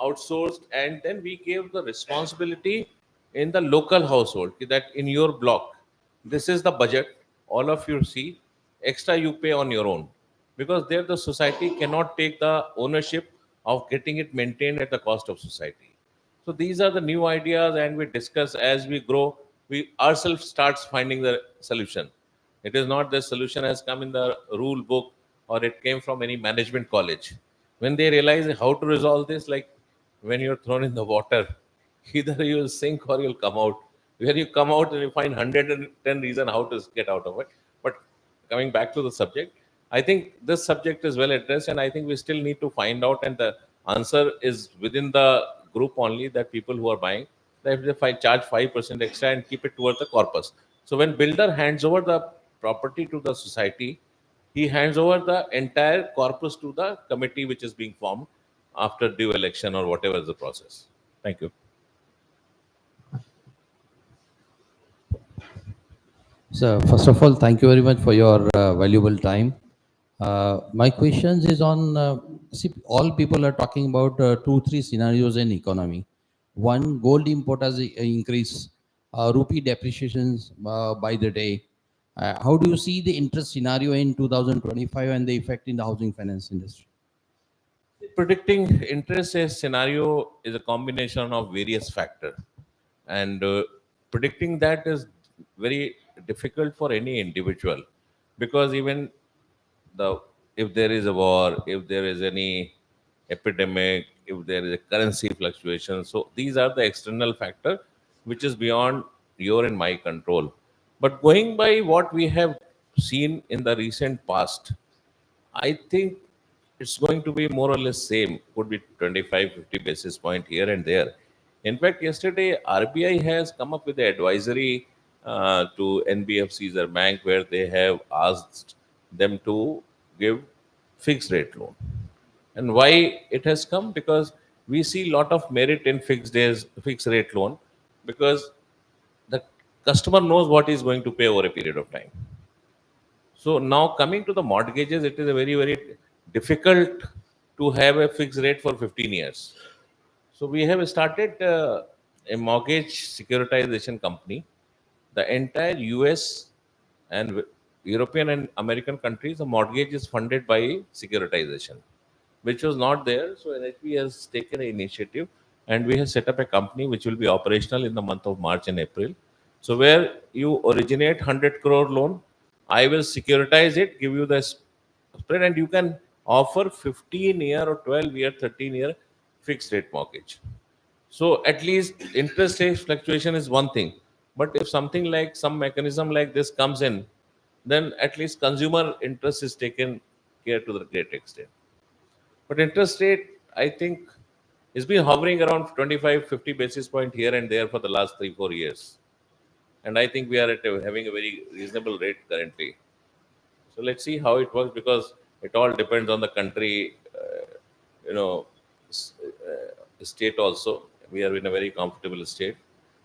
Speaker 5: outsourced. And then we gave the responsibility in the local household, that in your block, this is the budget, all of you see, extra you pay on your own, because there the society cannot take the ownership of getting it maintained at the cost of society. So these are the new ideas, and we discuss as we grow. We ourselves starts finding the solution. It is not the solution has come in the rule book or it came from any management college. When they realize how to resolve this, like when you're thrown in the water, either you will sink or you'll come out. When you come out and you find 110 reasons how to get out of it. But coming back to the subject, I think this subject is well addressed, and I think we still need to find out, and the answer is within the group only, that people who are buying, that if I charge 5% extra and keep it towards the corpus. So when builder hands over the property to the society, he hands over the entire corpus to the committee which is being formed after due election or whatever is the process. Thank you.
Speaker 8: So first of all, thank you very much for your valuable time. My questions is on, see, all people are talking about two, three scenarios in economy. One, gold import has increased, rupee depreciations by the day. How do you see the interest scenario in 2025 and the effect in the housing finance industry?
Speaker 5: Predicting interest rate scenario is a combination of various factors, and predicting that is very difficult for any individual, because even the if there is a war, if there is any epidemic, if there is a currency fluctuation, so these are the external factor which is beyond your and my control. But going by what we have seen in the recent past, I think it's going to be more or less same. Could be 25, 50 basis point here and there. In fact, yesterday RBI has come up with the advisory to NBFCs or bank, where they have asked them to give fixed rate loan. And why it has come? Because we see lot of merit in fixed rate loan, because the customer knows what he is going to pay over a period of time. So now coming to the mortgages, it is a very, very difficult to have a fixed rate for 15 years. So we have started a mortgage securitization company. The entire US and European and American countries, the mortgage is funded by securitization, which was not there. So NHB has taken an initiative, and we have set up a company which will be operational in the month of March and April. So where you originate 100 crore loan, I will securitize it, give you the spread, and you can offer 15-year or 12-year, 13-year fixed rate mortgage. So at least interest rate fluctuation is one thing. But if something like some mechanism like this comes in, then at least consumer interest is taken care to the great extent. But interest rate, I think, has been hovering around 25, 50 basis point here and there for the last 3, 4 years. And I think we are having a very reasonable rate currently. So let's see how it works, because it all depends on the country, you know, state also. We are in a very comfortable state.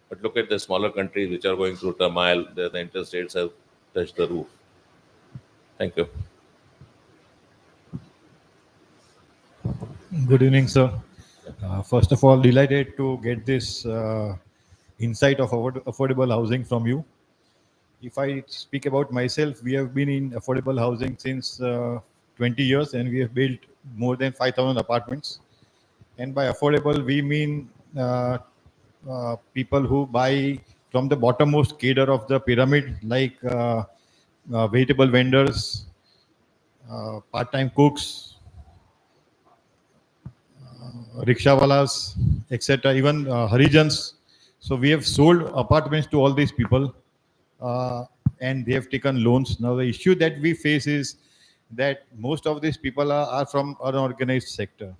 Speaker 5: But look at the smaller countries which are going through turmoil, the interest rates have touched the roof. Thank you.
Speaker 9: Good evening, sir. First of all, delighted to get this insight of affordable housing from you. If I speak about myself, we have been in affordable housing since 20 years, and we have built more than 5,000 apartments. And by affordable, we mean people who buy from the bottommost cadre of the pyramid, like vegetable vendors, part-time cooks, rickshawalas, etc., even Harijans. So we have sold apartments to all these people, and they have taken loans. Now the issue that we face is that most of these people are from unorganized sector.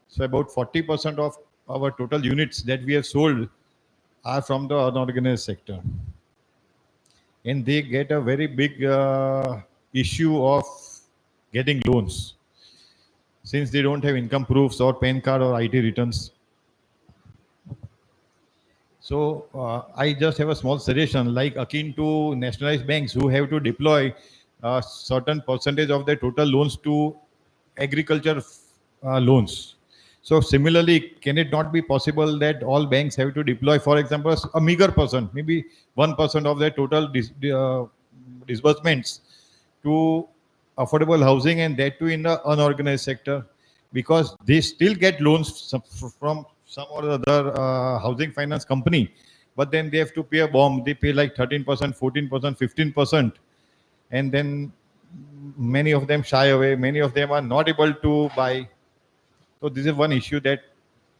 Speaker 9: So about 40% of our total units that we have sold are from the unorganized sector, and they get a very big issue of getting loans, since they don't have income proofs or PAN card or IT returns. So I just have a small suggestion, like akin to nationalized banks who have to deploy a certain percentage of their total loans to agriculture loans. So similarly, can it not be possible that all banks have to deploy, for example, a meager percent, maybe 1% of their total disbursements to affordable housing, and that too in the unorganized sector, because they still get loans from some or other housing finance company, but then they have to pay a bomb. They pay like 13%, 14%, 15%, and then many of them shy away. Many of them are not able to buy. So this is one issue that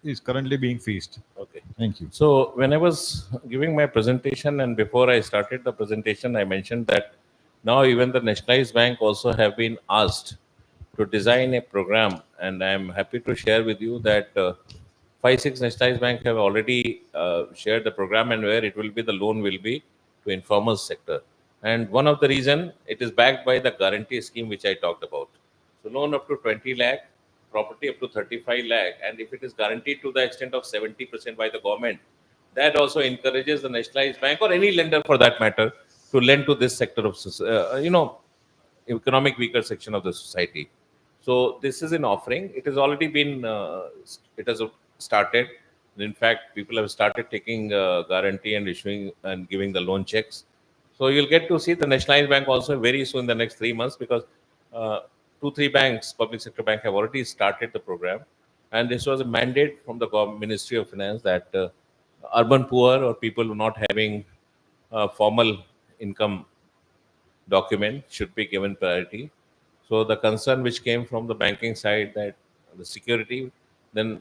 Speaker 9: is currently being faced.
Speaker 5: Okay.
Speaker 9: Thank you.
Speaker 5: So when I was giving my presentation, and before I started the presentation, I mentioned that now even the nationalized bank also have been asked to design a program, and I am happy to share with you that 5, 6 nationalized bank have already shared the program, and where it will be, the loan will be to informal sector. And one of the reason, it is backed by the guarantee scheme which I talked about. So loan up to 20 lakh, property up to 35 lakh, and if it is guaranteed to the extent of 70% by the government, that also encourages the nationalized bank or any lender for that matter to lend to this sector of economic weaker section of the society. So this is an offering. It has already been it has started. In fact, people have started taking guarantee and issuing and giving the loan checks. So you'll get to see the nationalized bank also very soon in the next 3 months, because 2, 3 banks, public sector bank, have already started the program. And this was a mandate from the Ministry of Finance that urban poor or people who are not having formal income document should be given priority. So the concern which came from the banking side, that the security, then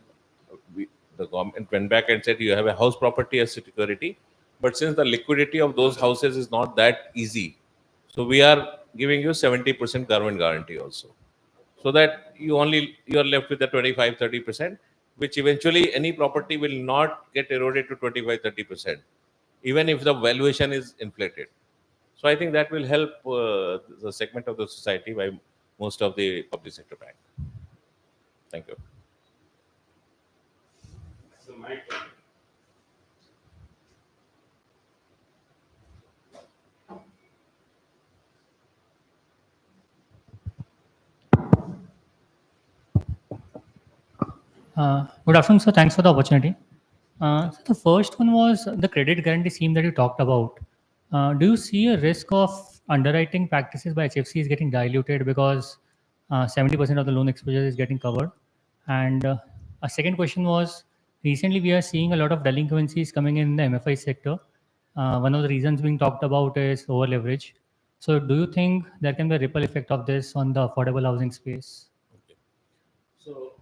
Speaker 5: the government went back and said you have a house property as security, but since the liquidity of those houses is not that easy, so we are giving you 70% government guarantee also, so that you are left with the 25-30%, which eventually any property will not get eroded to 25-30%, even if the valuation is inflated. So I think that will help the segment of the society by most of the public sector bank. Thank you.
Speaker 10: Good afternoon, sir. Thanks for the opportunity. So the first one was the credit guarantee scheme that you talked about. Do you see a risk of underwriting practices by HFCs getting diluted because 70% of the loan exposure is getting covered? And a second question was, recently we are seeing a lot of delinquencies coming in the MFI sector. One of the reasons being talked about is over leverage. So do you think there can be a ripple effect of this on the affordable housing space?
Speaker 5: So,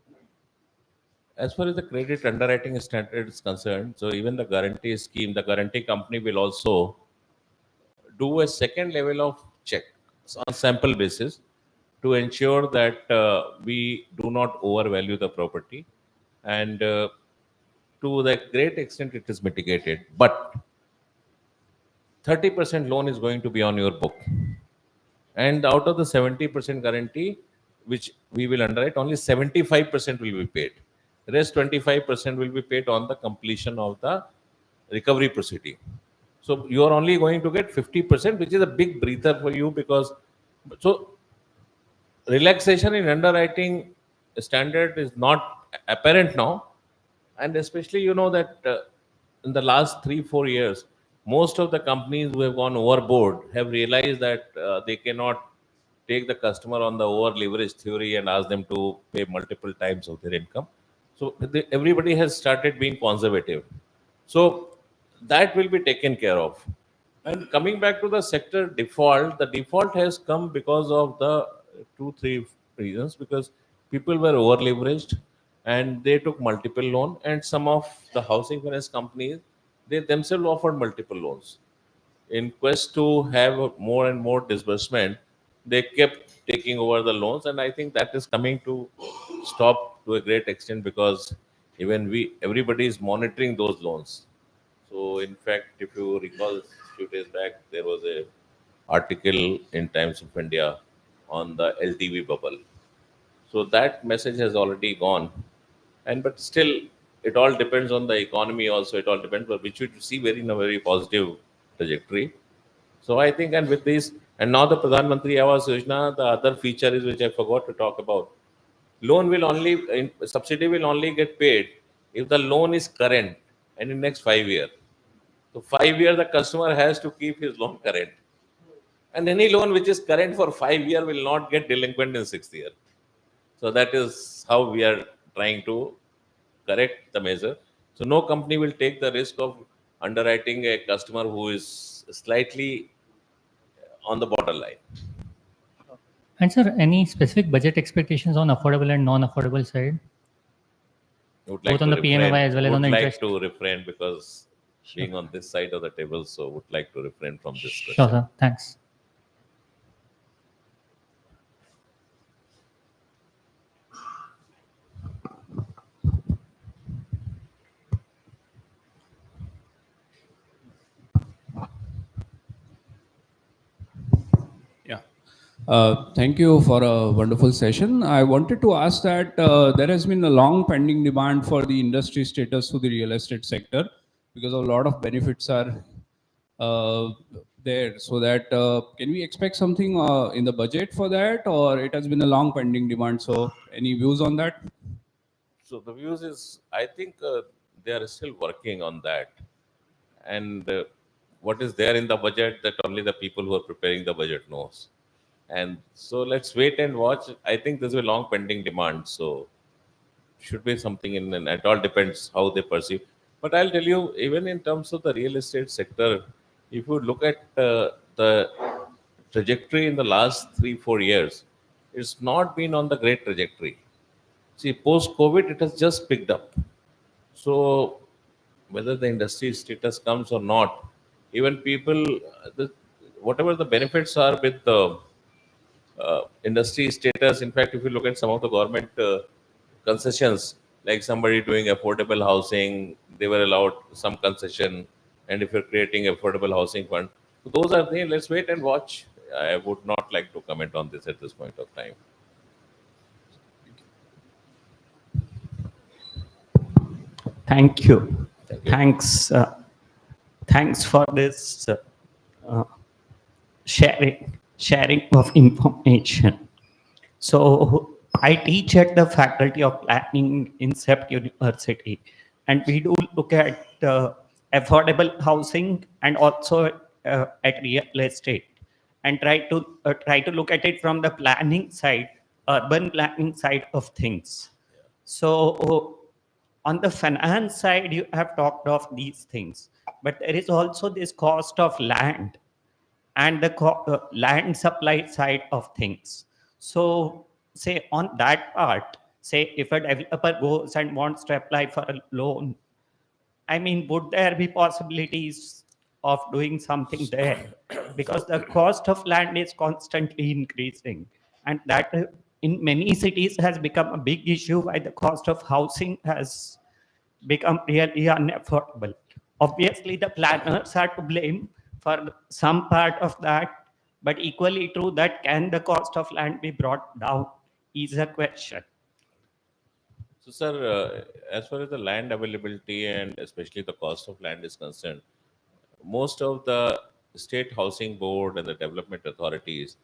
Speaker 5: as far as the credit underwriting standard is concerned, so even the guarantee scheme, the guarantee company will also do a second level of check on sample basis to ensure that we do not overvalue the property, and to the great extent it is mitigated. But 30% loan is going to be on your book, and out of the 70% guarantee which we will underwrite, only 75% will be paid. The rest 25% will be paid on the completion of the recovery proceeding. So you are only going to get 50%, which is a big breather for you, because so relaxation in underwriting standard is not apparent now. And especially, you know that in the last 3-4 years, most of the companies who have gone overboard have realized that they cannot take the customer on the over leverage theory and ask them to pay multiple times of their income. So everybody has started being conservative. So that will be taken care of. And coming back to the sector default, the default has come because of the 2-3 reasons. Because people were over leveraged and they took multiple loan, and some of the housing finance companies, they themselves offered multiple loans. In quest to have more and more disbursement, they kept taking over the loans, and I think that is coming to stop to a great extent, because even everybody is monitoring those loans. So, in fact, if you recall, a few days back, there was a article in Times of India on the LTV bubble. So that message has already gone, and but still, it all depends on the economy. Also, it all depends, but which we see very in a very positive trajectory. So I think, and with this, and now the Pradhan Mantri Awas Yojana, the other feature is, which I forgot to talk about. Loan will only, subsidy will only get paid if the loan is current and in next 5 years. So 5 years, the customer has to keep his loan current. And any loan which is current for 5 years will not get delinquent in 6th year. So that is how we are trying to correct the measure. So no company will take the risk of underwriting a customer who is slightly on the borderline.
Speaker 10: And sir, any specific budget expectations on affordable and non-affordable side?
Speaker 5: Would like
Speaker 10: Both on
Speaker 5: to
Speaker 10: the
Speaker 5: refrain,
Speaker 10: PMAY as well as on the
Speaker 5: would like
Speaker 10: interest.
Speaker 5: to refrain, because being on this side of the table, so would like to refrain from this
Speaker 10: Sure,
Speaker 5: question.
Speaker 10: sir. Thanks.
Speaker 11: Yeah. Thank you for a wonderful session. I wanted to ask that there has been a long pending demand for the industry status to the real estate sector, because a lot of benefits are there. So that can we expect something in the budget for that, or it has been a long pending demand? So any views on that?
Speaker 5: So the views is, I think they are still working on that. And what is there in the budget, that only the people who are preparing the budget knows. And so let's wait and watch. I think there's a long pending demand. So should be something in, and it all depends how they perceive. But I'll tell you, even in terms of the real estate sector, if you look at the trajectory in the last 3-4 years, it's not been on the great trajectory. See, post COVID, it has just picked up. So whether the industry status comes or not, even people, whatever the benefits are with the industry status. In fact, if you look at some of the government concessions, like somebody doing affordable housing, they were allowed some concession. And if you're creating affordable housing fund, so those are things. Let's wait and watch. I would not like to comment on this at this point of time.
Speaker 12: Thank you.
Speaker 5: Thank you.
Speaker 12: Thanks for this uh, sharing of information. So I teach at the Faculty of Planning in CEPT University, and we do look at affordable housing and also at real estate, and try to look at it from the planning side, urban planning side of things. So on the finance side, you have talked of these things, but there is also this cost of land and the land supply side of things. So, say on that part, say if a developer goes and wants to apply for a loan, I mean, would there be possibilities of doing something there? Because the cost of land is constantly increasing, and that in many cities has become a big issue why the cost of housing has become really unaffordable. Obviously, the planners are to blame for some part of that, but equally true that can the cost of land be brought down is a question.
Speaker 5: So, sir, as far as the land availability and especially the cost of land is concerned, most of the state housing board and the development authorities,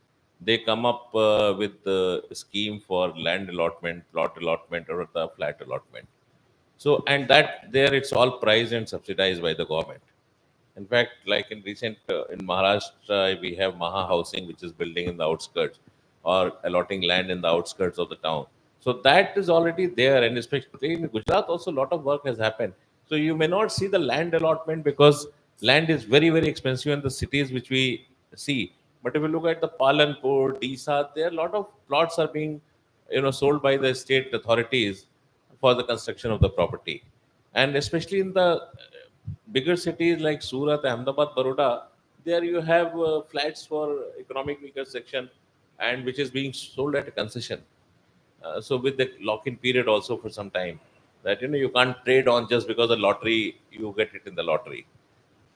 Speaker 5: they come up with the scheme for land allotment, plot allotment, or the flat allotment. So, and that there it's all priced and subsidized by the government. In fact, like in recent in Maharashtra, we have Maha Housing, which is building in the outskirts or allotting land in the outskirts of the town. So that is already there, and especially in Gujarat, also a lot of work has happened. So you may not see the land allotment because land is very very expensive in the cities which we see. But if you look at the Palanpur, Disa, there a lot of plots are being sold by the state authorities for the construction of the property, and especially in the bigger cities like Surat, Ahmedabad, Baroda, there you have flats for economic weaker section, and which is being sold at a concession. So with the lock-in period also for some time, that you can't trade on just because the lottery you get it in the lottery.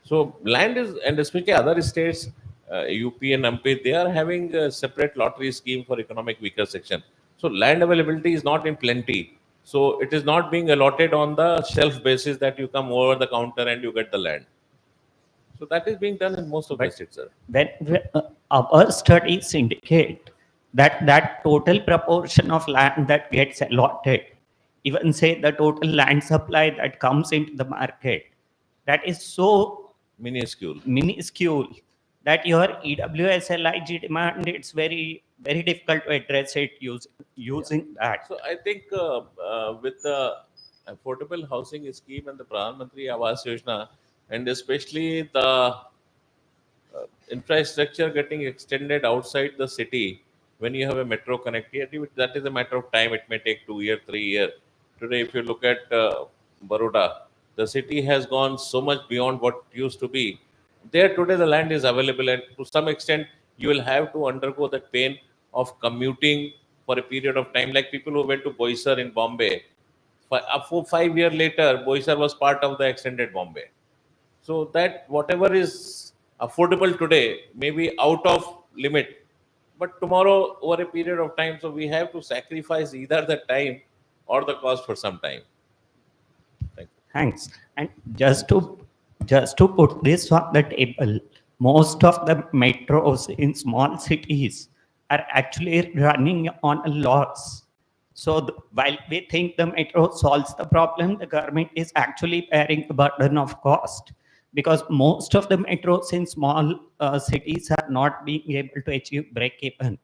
Speaker 5: So land is, and especially other states, UP and MP, they are having a separate lottery scheme for economic weaker section. So land availability is not in plenty. So it is not being allotted on the shelf basis that you come over the counter and you get the land. So that is being done in most of the states, sir.
Speaker 12: When our studies indicate that total proportion of land that gets allotted, even say the total land supply that comes into the market, that is so minuscule that your EWSLIG demand, it's very very difficult to address it using that.
Speaker 5: So I think with the affordable housing scheme and the Pradhan Mantri Awas Yojana, and especially the infrastructure getting extended outside the city, when you have a metro connectivity, that is a matter of time. It may take 2 years, 3 years. Today, if you look at Baroda, the city has gone so much beyond what used to be. There today, the land is available, and to some extent, you will have to undergo the pain of commuting for a period of time. Like people who went to Boisar in Bombay, 5 years later, Boisar was part of the extended Bombay. So that whatever is affordable today may be out of limit, but tomorrow over a period of time, so we have to sacrifice either the time or the cost for some time.
Speaker 12: Thanks. And just to put this on the table, most of the metros in small cities are actually running on a loss. So while we think the metro solves the problem, the government is actually bearing the burden of cost, because most of the metros in small cities are not being able to achieve break even.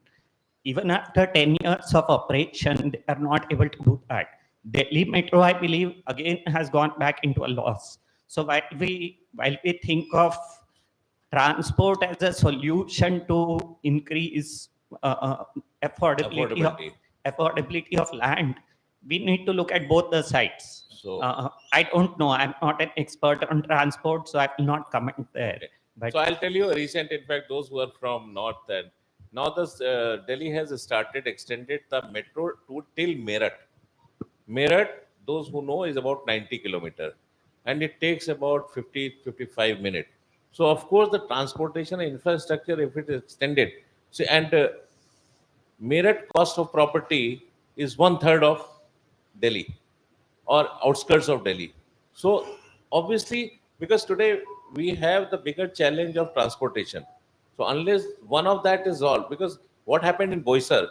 Speaker 12: Even after 10 years of operation, they are not able to do that. Delhi Metro, I believe, again has gone back into a loss. So while we think of transport as a solution to increase affordability of land, we need to look at both the sides.
Speaker 5: So
Speaker 12: I don't know. I'm not an expert on transport, so I will not comment there.
Speaker 5: okay.
Speaker 12: But
Speaker 5: So I'll tell you a recent, in fact, those who are from north, and now this Delhi has extended the metro to till Meerut. Meerut, those who know, is about 90 kilometer, and it takes about 50-55 minutes. So of course the transportation infrastructure, if it is extended, so and Meerut cost of property is one third of Delhi or outskirts of Delhi. So obviously, because today we have the bigger challenge of transportation. So unless one of that is solved, because what happened in Boisar,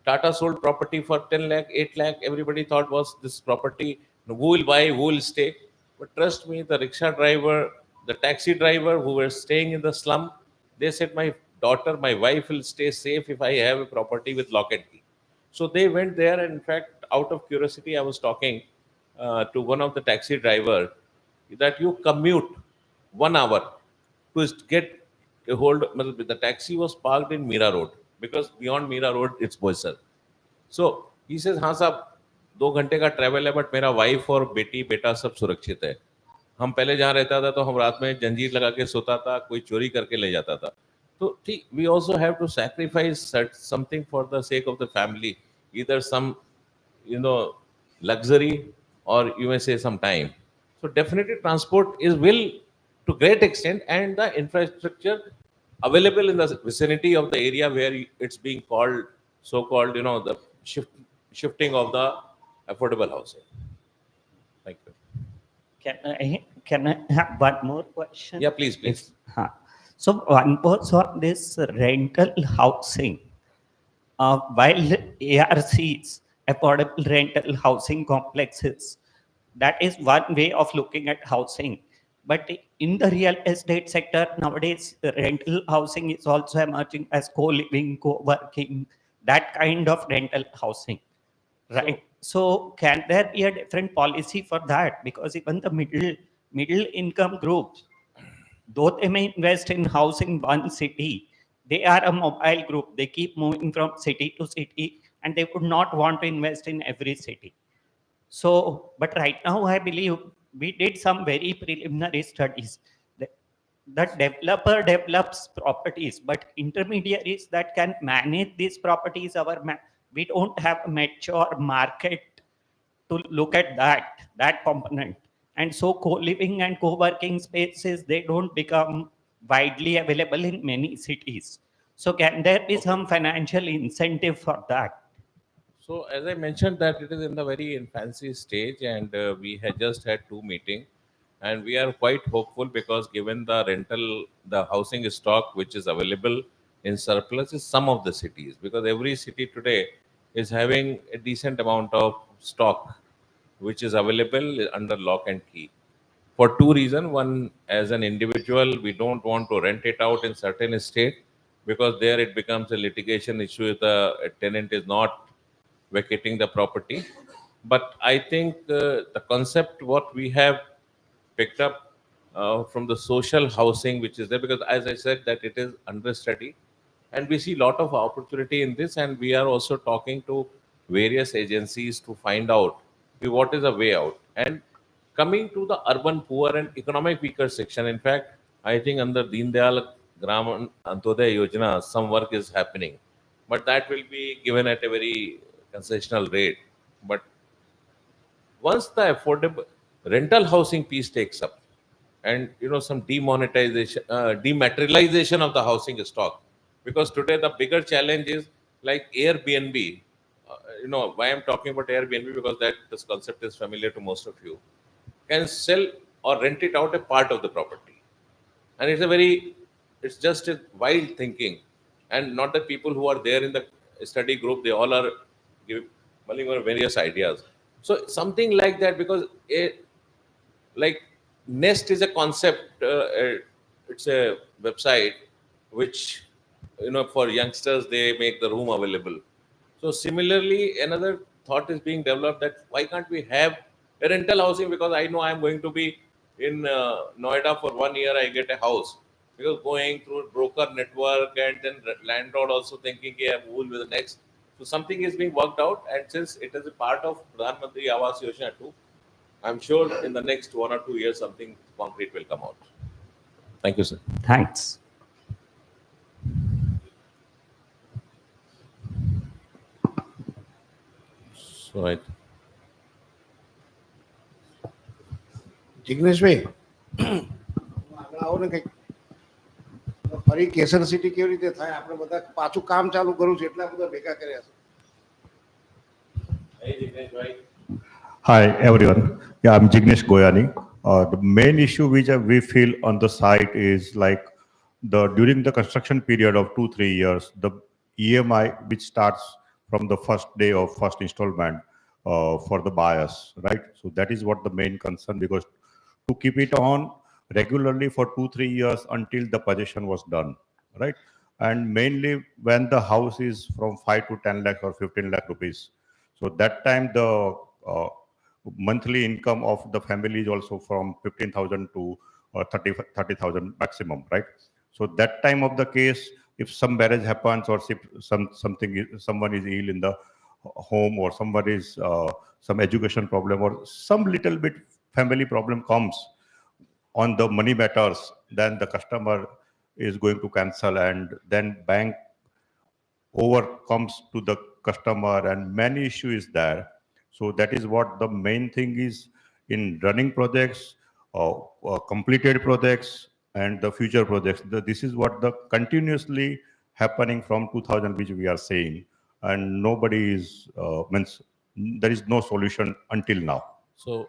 Speaker 5: Tata sold property for 10 lakh, 8 lakh. Everybody thought was this property, who will buy, who will stay. But trust me, the rickshaw driver, the taxi driver who were staying in the slum, they said, my daughter, my wife will stay safe if I have a property with lock and key. So they went there. And in fact, out of curiosity, I was talking to one of the taxi driver that you commute 1 hour to get a hold. The taxi was parked in Mira Road because beyond Mira Road it's Boisar. So he says, हाँ साहब 2 घंटे का travel है but मेरा wife और बेटी बेटा सब सुरक्षित है. हम पहले जहाँ रहता था तो हम रात में जंजीर लगा के सोता था, कोई चोरी करके ले जाता था. तो ठीक, we also have to sacrifice something for the sake of the family, either some, luxury, or you may say some time. So definitely transport is will to great extent, and the infrastructure available in the vicinity of the area where it's being called, so-called, the shifting of the affordable housing. Thank you.
Speaker 12: Can I have one more question?
Speaker 5: Yeah, please.
Speaker 12: So one was on this rental housing. While ARCs, affordable rental housing complexes, that is one way of looking at housing. But in the real estate sector nowadays, the rental housing is also emerging as co-living, co-working, that kind of rental housing, right? So can there be a different policy for that? Because even the middle income groups, though they may invest in housing one city, they are a mobile group. They keep moving from city to city, and they would not want to invest in every city. So, but right now, I believe we did some very preliminary studies. The developer develops properties, but intermediaries that can manage these properties, we don't have a mature market to look at that component. And so co-living and co-working spaces, they don't become widely available in many cities. So can there be some financial incentive for that?
Speaker 5: So as I mentioned that it is in the very infancy stage, and we had just had 2 meetings, and we are quite hopeful because given the housing stock which is available in surplus is some of the cities, because every city today is having a decent amount of stock which is available under lock and key. For two reasons. One, as an individual, we don't want to rent it out in certain state because there it becomes a litigation issue if the tenant is not vacating the property. But I think the concept what we have picked up from the social housing which is there, because as I said that it is under study, and we see lot of opportunity in this, and we are also talking to various agencies to find out what is the way out. And coming to the urban poor and economic weaker section, in fact, I think under Deen Dayal Gram Antodaya Yojana, some work is happening, but that will be given at a very concessional rate. But once the affordable rental housing piece takes up, and some demonetization, dematerialization of the housing stock, because today the bigger challenge is like Airbnb. Why I'm talking about Airbnb, because that this concept is familiar to most of you, can sell or rent it out a part of the property. And it's just a wild thinking. And not the people who are there in the study group, they all are mulling over various ideas. So something like that, because like Nest is a concept, it's a website which, for youngsters, they make the room available. So similarly, another thought is being developed that why can't we have a rental housing, because I know I'm going to be in Noida for 1 year, I get a house, because going through broker network and then landlord also thinking, yeah, who will be the next. So something is being worked out, and since it is a part of Pradhan Mantri Awas Yojana too, I'm sure in the next 1 or 2 years something concrete will come out. Thank you, sir.
Speaker 12: Thanks.
Speaker 5: So
Speaker 2: જિગ્નેશભાઈ આગળ આવો ને કંઈક ફરી કેસર city કેવી રીતે થાય, આપણે બધા પાછું કામ ચાલુ કરવું છે એટલા બધા ભેગા કર્યા છે.
Speaker 5: Hey, Jignesh bhai.
Speaker 9: Hi, everyone. Yeah, I'm Jignesh Goyani. The main issue which we feel on the site is like during the construction period of 2-3 years, the EMI which starts from the first day of first installment for the buyers, right? So that is what the main concern, because to keep it on regularly for 2-3 years until the possession was done, right? And mainly when the house is from 5 to 10 lakh or 15 lakh rupees, so that time the monthly income of the family is also from 15,000 to 30,000 maximum, right? So that time of the case, if some marriage happens or if someone is ill in the home, or somebody is some education problem or some little bit family problem comes on the money matters, then the customer is going to cancel, and then bank overcomes to the customer, and many issue is there. So that is what the main thing is in running projects, completed projects, and the future projects. This is what the continuously happening from 2000, which we are saying, and nobody is means there is no solution until now.
Speaker 5: So,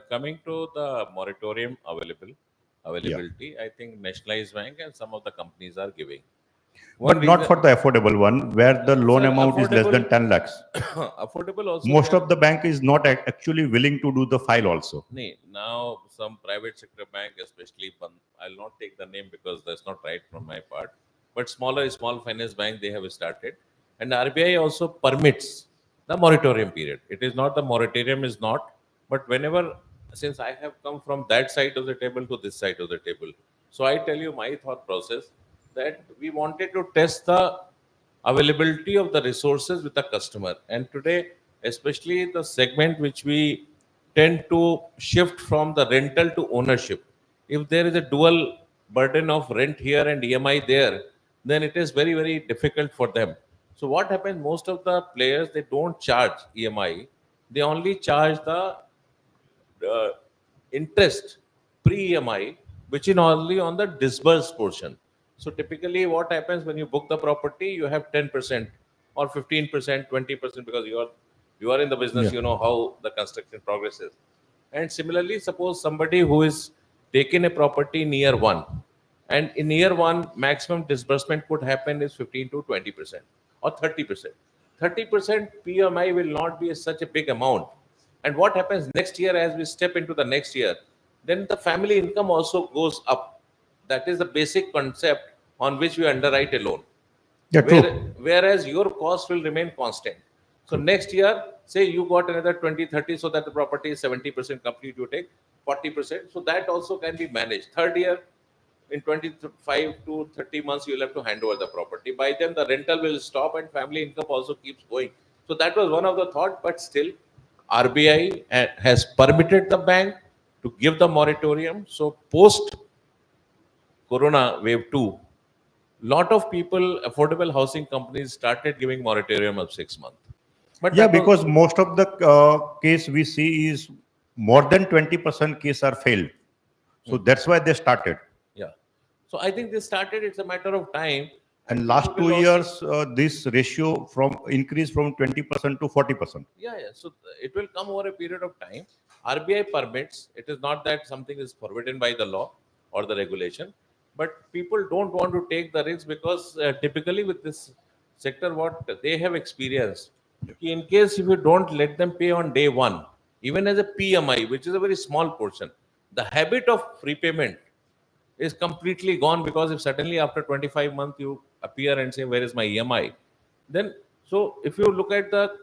Speaker 5: coming to the moratorium availability, I think Nationalized Bank and some of the companies are giving.
Speaker 9: But not for the affordable one, where the loan
Speaker 5: Sir,
Speaker 9: amount is less than 10 lakhs.
Speaker 5: affordable also.
Speaker 9: Most of the bank is not actually willing to do the file also.
Speaker 5: Now some private sector bank, especially I'll not take the name because that's not right from my part, but small finance bank, they have started, and RBI also permits the moratorium period. It is not the moratorium is not, but whenever, since I have come from that side of the table to this side of the table, so I tell you my thought process, that we wanted to test the availability of the resources with the customer. And today, especially the segment which we tend to shift from the rental to ownership, if there is a dual burden of rent here and EMI there, then it is very, very difficult for them. So what happens, most of the players, they don't charge EMI, they only charge the uh, interest pre-EMI, which is only on the disbursed portion. So typically what happens when you book the property, you have 10% or 15%, 20%, because you are in the business,
Speaker 9: Yeah.
Speaker 5: you know how the construction progresses. And similarly, suppose somebody who is taken a property in year one, and in year one, maximum disbursement could happen is 15 to 20% or 30%. 30% PMI will not be such a big amount. And what happens next year as we step into the next year, then the family income also goes up. That is the basic concept on which we underwrite a loan.
Speaker 9: Yeah, true.
Speaker 5: Whereas your cost will remain constant. So next year, say you got another 20, 30, so that the property is 70% complete, you take 40%. So that also can be managed. Third year, in 25 to 30 months, you'll have to hand over the property. By then, the rental will stop and family income also keeps going. So that was one of the thought, but still, RBI has permitted the bank to give the moratorium. So post Corona wave 2, lot of people, affordable housing companies started giving moratorium of 6 months. But
Speaker 9: Yeah,
Speaker 5: that was,
Speaker 9: because most of the case we see is more than 20% case are failed. So that's why they started.
Speaker 5: yeah. So I think they started, it's a matter of time.
Speaker 9: And
Speaker 5: people
Speaker 9: last
Speaker 5: will
Speaker 9: 2 years, this ratio from increased from 20% to 40%.
Speaker 5: Yeah. So it will come over a period of time. RBI permits. It is not that something is forbidden by the law or the regulation, but people don't want to take the risk because typically with this sector, what they have experienced, in case if you don't let them pay on day one, even as a PMI, which is a very small portion, the habit of repayment is completely gone, because if suddenly after 25 months you appear and say, where is my EMI? Then, so if you look at the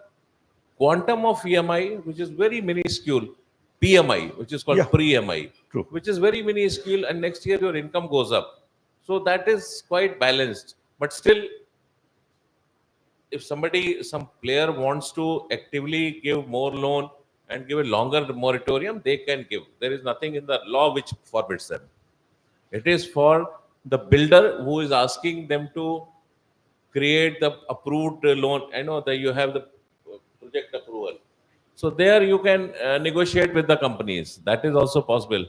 Speaker 5: quantum of EMI, which is very minuscule, PMI, which is called
Speaker 9: Yeah,
Speaker 5: pre-MI,
Speaker 9: true.
Speaker 5: which is very minuscule, and next year your income goes up. So that is quite balanced. But still, if some player wants to actively give more loan and give a longer moratorium, they can give. There is nothing in the law which forbids them. It is for the builder who is asking them to create the approved loan. I know that you have the project approval. So there you can negotiate with the companies. That is also possible.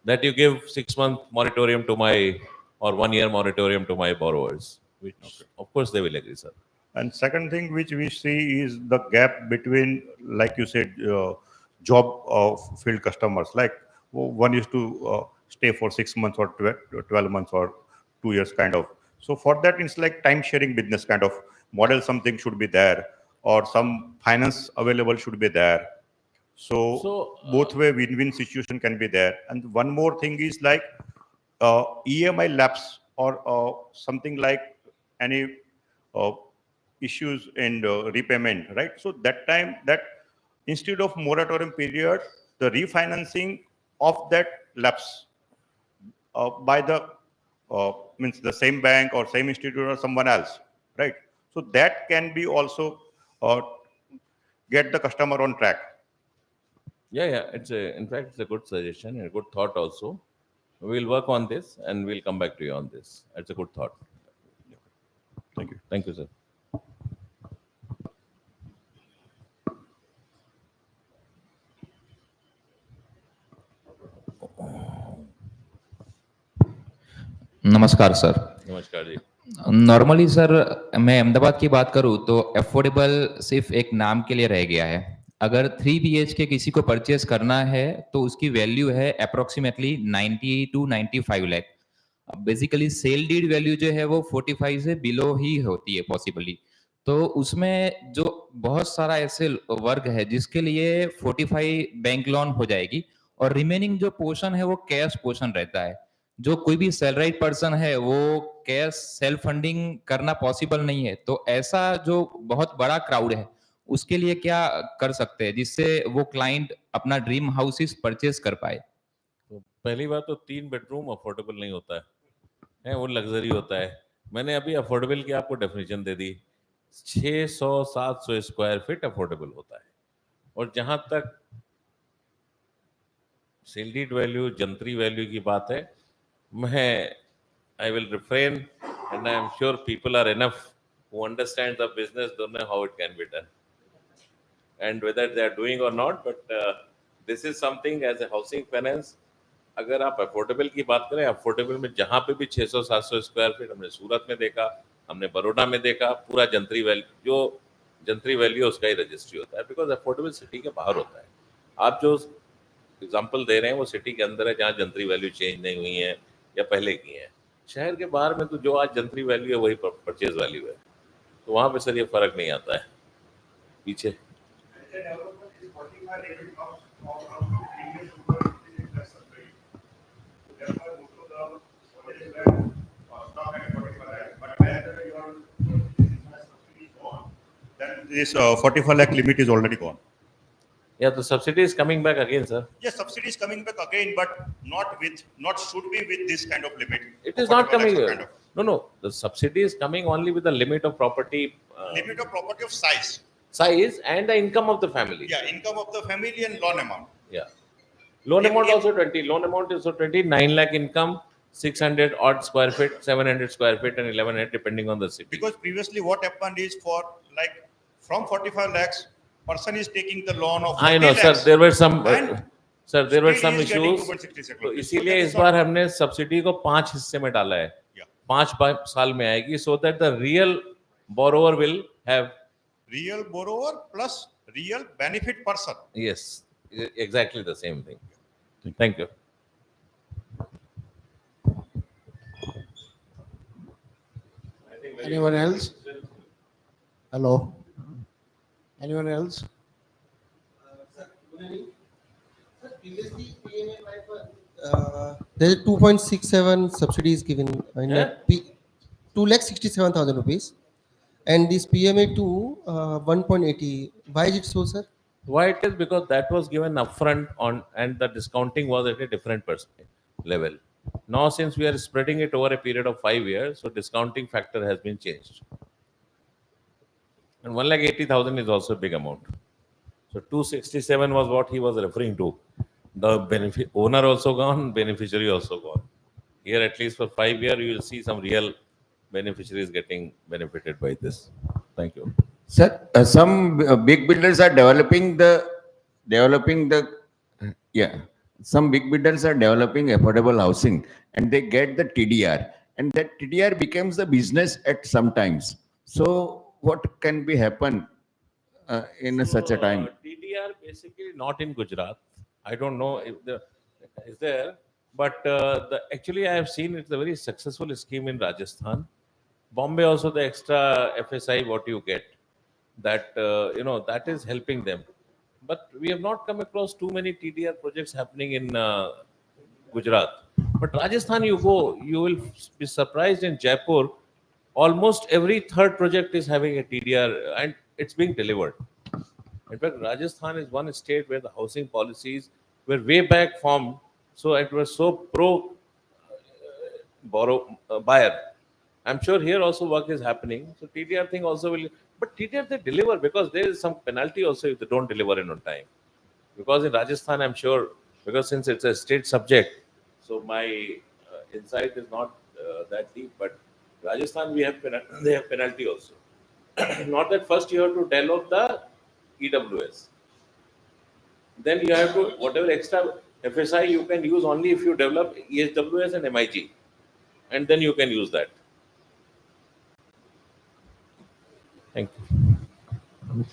Speaker 5: That you give 6 month moratorium to my, or 1 year moratorium to my borrowers, which of course they will agree, sir.
Speaker 9: And second thing which we see is the gap between, like you said,
Speaker 13: job field customers. Like one used to stay for 6 months or 12 months or 2 years kind of. So for that, it's like time sharing business kind of model. Something should be there, or some finance available should be there. So both way win-win situation can be there. And one more thing is like EMI lapse or something like any uh, issues in repayment, right? So that time, that instead of moratorium period, the refinancing of that lapse by the means the same bank or same institute or someone else, right? So that can be also get the customer on track.
Speaker 5: Yeah. In fact, it's a good suggestion and a good thought also. We'll work on this and we'll come back to you on this. It's a good thought.
Speaker 13: Thank you.
Speaker 5: Thank you, sir.
Speaker 14: नमस्कार sir.
Speaker 5: नमस्कार जी।
Speaker 14: Normally sir मैं अहमदाबाद की बात करूं तो affordable सिर्फ एक नाम के लिए रह गया है। अगर 3 BHK किसी को परचेस करना है तो उसकी वैल्यू है approximately 90 to 95 lakh. Basically sale deed value जो है वो 45 से बिलो ही होती है पॉसिबली। तो उसमें जो बहुत सारा ऐसे वर्ग है जिसके लिए 45 बैंक लोन हो जाएगी और रिमेनिंग जो पोर्शन है वो कैश पोर्शन रहता है। जो कोई भी सैलराइड पर्सन है वो कैश सेल्फ फंडिंग करना पॉसिबल नहीं है। तो ऐसा जो बहुत बड़ा क्राउड है उसके लिए क्या कर सकते हैं जिससे वो क्लाइंट अपना ड्रीम हाउसेस परचेज कर पाए?
Speaker 5: तो पहली बात तो 3 बेडरूम अफोर्डेबल नहीं होता है, वो लग्जरी होता है। मैंने अभी अफोर्डेबल की आपको डेफिनेशन दे दी। 600-700 स्क्वायर फीट अफोर्डेबल होता है। और जहां तक सेल डीड वैल्यू, जंतरी वैल्यू की बात है, I will refrain, and I am sure people are enough who understand the business, don't know how it can be done and whether they are doing or not. But this is something as a housing finance, अगर आप affordable की बात करें, affordable में जहां पे भी 600-700 square feet हमने सूरत में देखा, हमने बड़ौदा में देखा, पूरा जंतरी वैल्यू, जो जंतरी वैल्यू उसका ही रजिस्ट्री होता है, बिकॉज अफोर्डेबल सिटी के बाहर होता है। आप जो एग्जाम्पल दे रहे हैं वो सिटी के अंदर है, जहाँ जंतरी वैल्यू चेंज नहीं हुई है या पहले की है। शहर के बाहर में तो जो आज जंतरी वैल्यू है वही परचेज वैल्यू है, तो वहाँ पे सर ये फर्क नहीं आता है। पीछे
Speaker 13: then this 45 lakh limit is already gone.
Speaker 5: Yeah, the subsidy is coming back again, sir.
Speaker 13: Yes, subsidy is coming back again, but not should be with this kind of limit.
Speaker 5: It is not coming here. No, the subsidy is coming only with the limit of property.
Speaker 13: Limit of property of size.
Speaker 5: Size and the income of the family.
Speaker 13: Yeah, income of the family and loan amount.
Speaker 5: Yeah. Loan amount also 20. Loan amount is also 20. 9 lakh income, 600 odd square feet, 700 square feet and 1100 depending on the city.
Speaker 13: Because previously what happened is for like from 45 lakhs, person is taking the loan of 40
Speaker 5: I know,
Speaker 13: lakhs,
Speaker 5: sir. There were some
Speaker 13: getting
Speaker 5: issues.
Speaker 13: 2.66
Speaker 5: तो
Speaker 13: lakhs.
Speaker 5: इसीलिए इस बार हमने subsidy को 5 हिस्से में डाला है। 5 साल में आएगी, so that the real borrower will have
Speaker 13: real borrower plus real benefit person.
Speaker 5: Yes, exactly the same thing. Thank you.
Speaker 2: Anyone else? Hello? Anyone else?
Speaker 15: There is 2.67 subsidies given in 2,67,000 rupees, and this PMA 2 1.80. Why is it so, sir?
Speaker 5: Why it is because that was given upfront on, and the discounting was at a different level. Now, since we are spreading it over a period of 5 years, so discounting factor has been changed. And 1,80,000 is also a big amount. So 267 was what he was referring to. The benefit owner also gone, beneficiary also gone. Here, at least for 5 years, you will see some real beneficiaries getting benefited by this. Thank you.
Speaker 16: Sir, some big builders are developing some big builders are developing affordable housing and they get the TDR, and that TDR becomes the business at some times. So what can be happen in such a time?
Speaker 5: TDR TDR basically not in Gujarat. I don't know if the is there, but actually I have seen it's a very successful scheme in Rajasthan. Bombay also the extra FSI what you get, that that is helping them. But we have not come across too many TDR projects happening in Gujarat. But Rajasthan, you go, you will be surprised in Jaipur. Almost every third project is having a TDR and it's being delivered. In fact, Rajasthan is one state where the housing policies were way back from, so it was so pro buyer. I'm sure here also work is happening. So TDR thing also will, but TDR they deliver because there is some penalty also if they don't deliver in on time. Because in Rajasthan, I'm sure, because since it's a state subject, so my insight is not that deep. But Rajasthan, we have they have penalty also. Not that first you have to develop the EWS. Then you have to whatever extra FSI you can use only if you develop ESWS and MIG, and then you can use that. Thank you.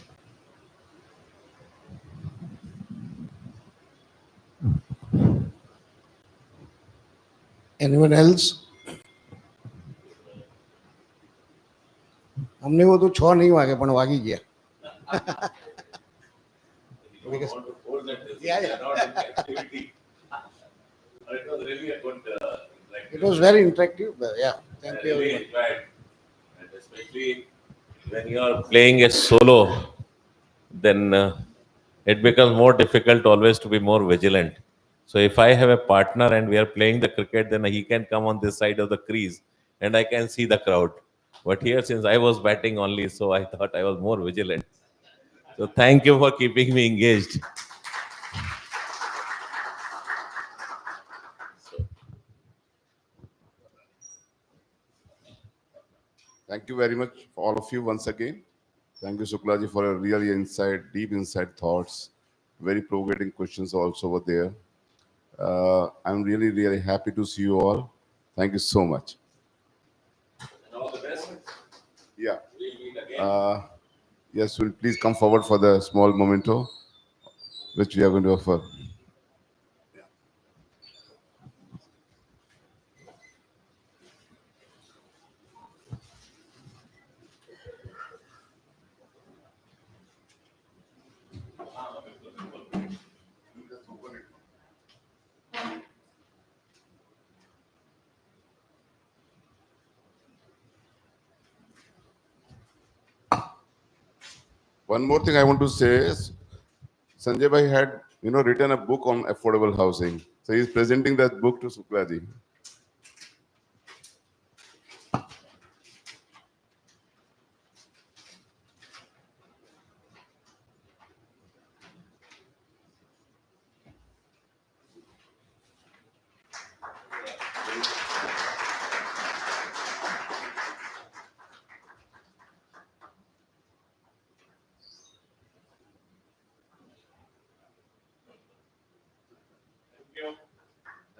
Speaker 2: Anyone else? हमने वो तो 6 नहीं वागे पण वागी गया. Because, yeah.
Speaker 5: It was really a good.
Speaker 2: It was very interactive. Yeah, thank you.
Speaker 5: Really enjoyed. And especially when you are playing a solo, then it becomes more difficult always to be more vigilant. So if I have a partner and we are playing the cricket, then he can come on this side of the crease and I can see the crowd. But here, since I was batting only, so I thought I was more vigilant. So thank you for keeping me engaged.
Speaker 3: Thank you very much for all of you once again. Thank you, Shukla ji, for a really deep inside thoughts. Very provocating questions also were there. I'm really, really happy to see you all. Thank you so much.
Speaker 5: And all the best.
Speaker 3: Yeah.
Speaker 5: We'll meet again.
Speaker 3: Yes, will please come forward for the small memento which we are going to offer. One more thing I want to say is, Sanjay bhai had, written a book on affordable housing. So he's presenting that book to Shukla ji.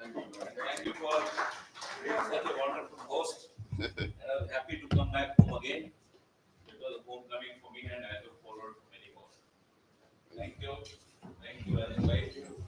Speaker 5: Thank you for being such a wonderful host. And I'm happy to come back home again. It was a homecoming for me and I look forward to many more. Thank you. Thank you and bye.